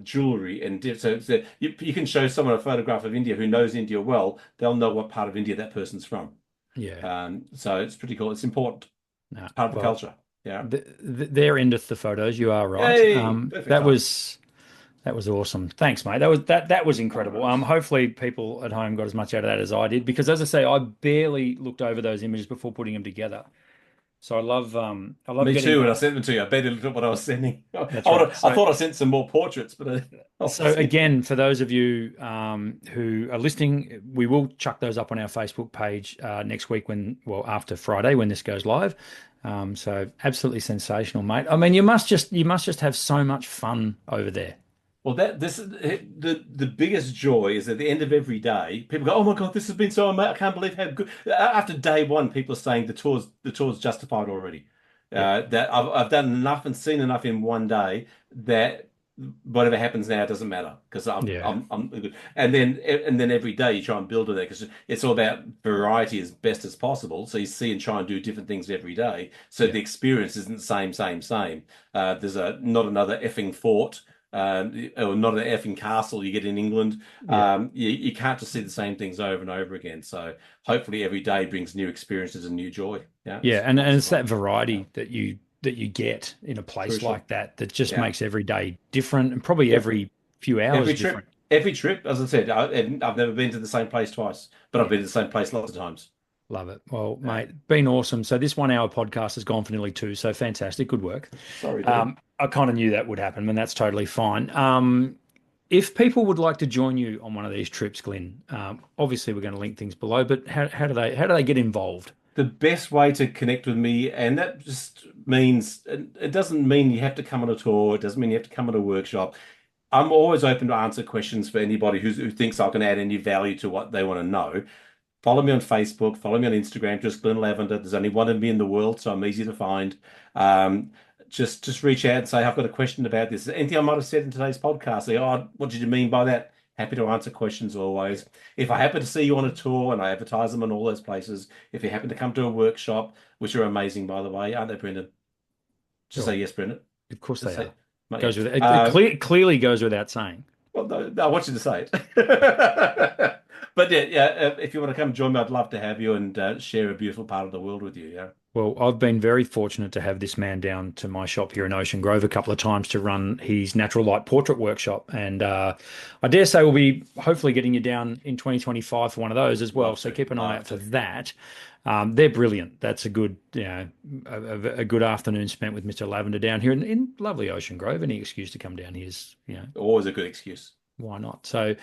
jewelry so you can show someone a photograph of India who knows India well. They'll know what part of India that person's from. Yeah. So it's pretty cool. It's important. No. It's part of the Well, culture. Yeah. there endeth the photos. You are right. Yay! Perfect That time. was awesome. Thanks, mate. That was No incredible. worries. Hopefully people at home got as much out of that as I did because, as I say, I barely looked over those images before putting them together. So I love Me too, getting. when I sent them to you. I barely looked at what I was sending. That's right. I thought I sent some more portraits, but So obviously. again, for those of you who are listening, we will chuck those up on our Facebook page next week after Friday when this goes live. So absolutely sensational, mate. I mean, you must just have so much fun over there. Well, this is the biggest joy is at the end of every day. People go, "Oh my God, this has been so amazing! I can't believe how good." After day one, people are saying the tour's justified already. Yeah, That I've done enough and seen enough in one day that whatever happens now doesn't matter because yeah, I'm good. And then every day you try and build on that because it's all about variety as best as possible. So you see and try and do different things every day. So yeah, the experience isn't the same, same, same. There's not another effing fort. or not an effing castle you get in England. Yeah. You can't just see the same things over and over again. So hopefully every day brings new experiences and new joy. Yeah, Yeah, it's and lots of it's that fun. Yeah, variety that you get in a place crucial. like that that just Yeah, makes every day different and probably yeah. every few hours Every different. trip, every trip, as I said, and I've never been to the same place twice, but I've Yeah, been to the same place lots of times. love it. Well, Yeah. mate, been awesome. So this 1 hour podcast has gone for nearly two. So fantastic. Good work. Sorry, dude. I kind of knew that would happen, and that's totally fine. If people would like to join you on one of these trips, Glenn, obviously we're going to link things below, but how do they get involved? The best way to connect with me, and that just means it doesn't mean you have to come on a tour. It doesn't mean you have to come on a workshop. I'm always open to answer questions for anybody who thinks I can add any value to what they want to know. Follow me on Facebook, follow me on Instagram, just Glynn Lavender. There's only one of me in the world, so I'm easy to find. Um, just reach out and say, I've got a question about this. Anything I might have said in today's podcast, say, oh, what did you mean by that? Happy to answer questions always. If I happen to see you on a tour and I advertise them in all those places, if you happen to come to a workshop, which are amazing, by the way, aren't they, Brendan? Just say Sure. yes, Brendan. Of course Just they say, are. yeah. Goes with it clearly goes without saying. Well, no, I want you to say it. But yeah, yeah. If you want to come join me, I'd love to have you and share a beautiful part of the world with you. Yeah. Well, I've been very fortunate to have this man down to my shop here in Ocean Grove a couple of times to run his natural light portrait workshop. And I dare say we'll be hopefully getting you down in 2025 for one of those as well. Love So to, keep an eye love out for to. that. They're brilliant. That's a good, a good afternoon spent with Mr. Lavender down here in lovely Ocean Grove. Any excuse to come down here is, Always a good excuse. why not? So,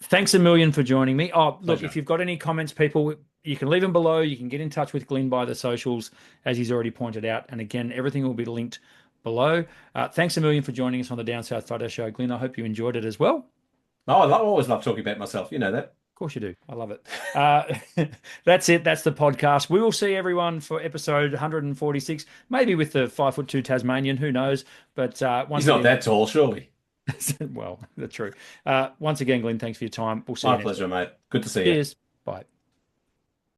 thanks a million for joining me. Oh, look, if Pleasure. you've got any comments, people, you can leave them below. You can get in touch with Glenn by the socials, as he's already pointed out. And again, everything will be linked below. Thanks a million for joining us on the Down South Photo Show, Glenn. I hope you enjoyed it as well. Of Oh, always love talking about myself. You know that. course you do. I love it. Uh, that's it. That's the podcast. We will see everyone for episode 146, maybe with the 5'2" Tasmanian. Who knows? But He's once not again, that tall, surely. well, that's true. Once again, Glenn, thanks for your time. We'll see you My next pleasure, week. mate. Good to see you. Cheers. Bye.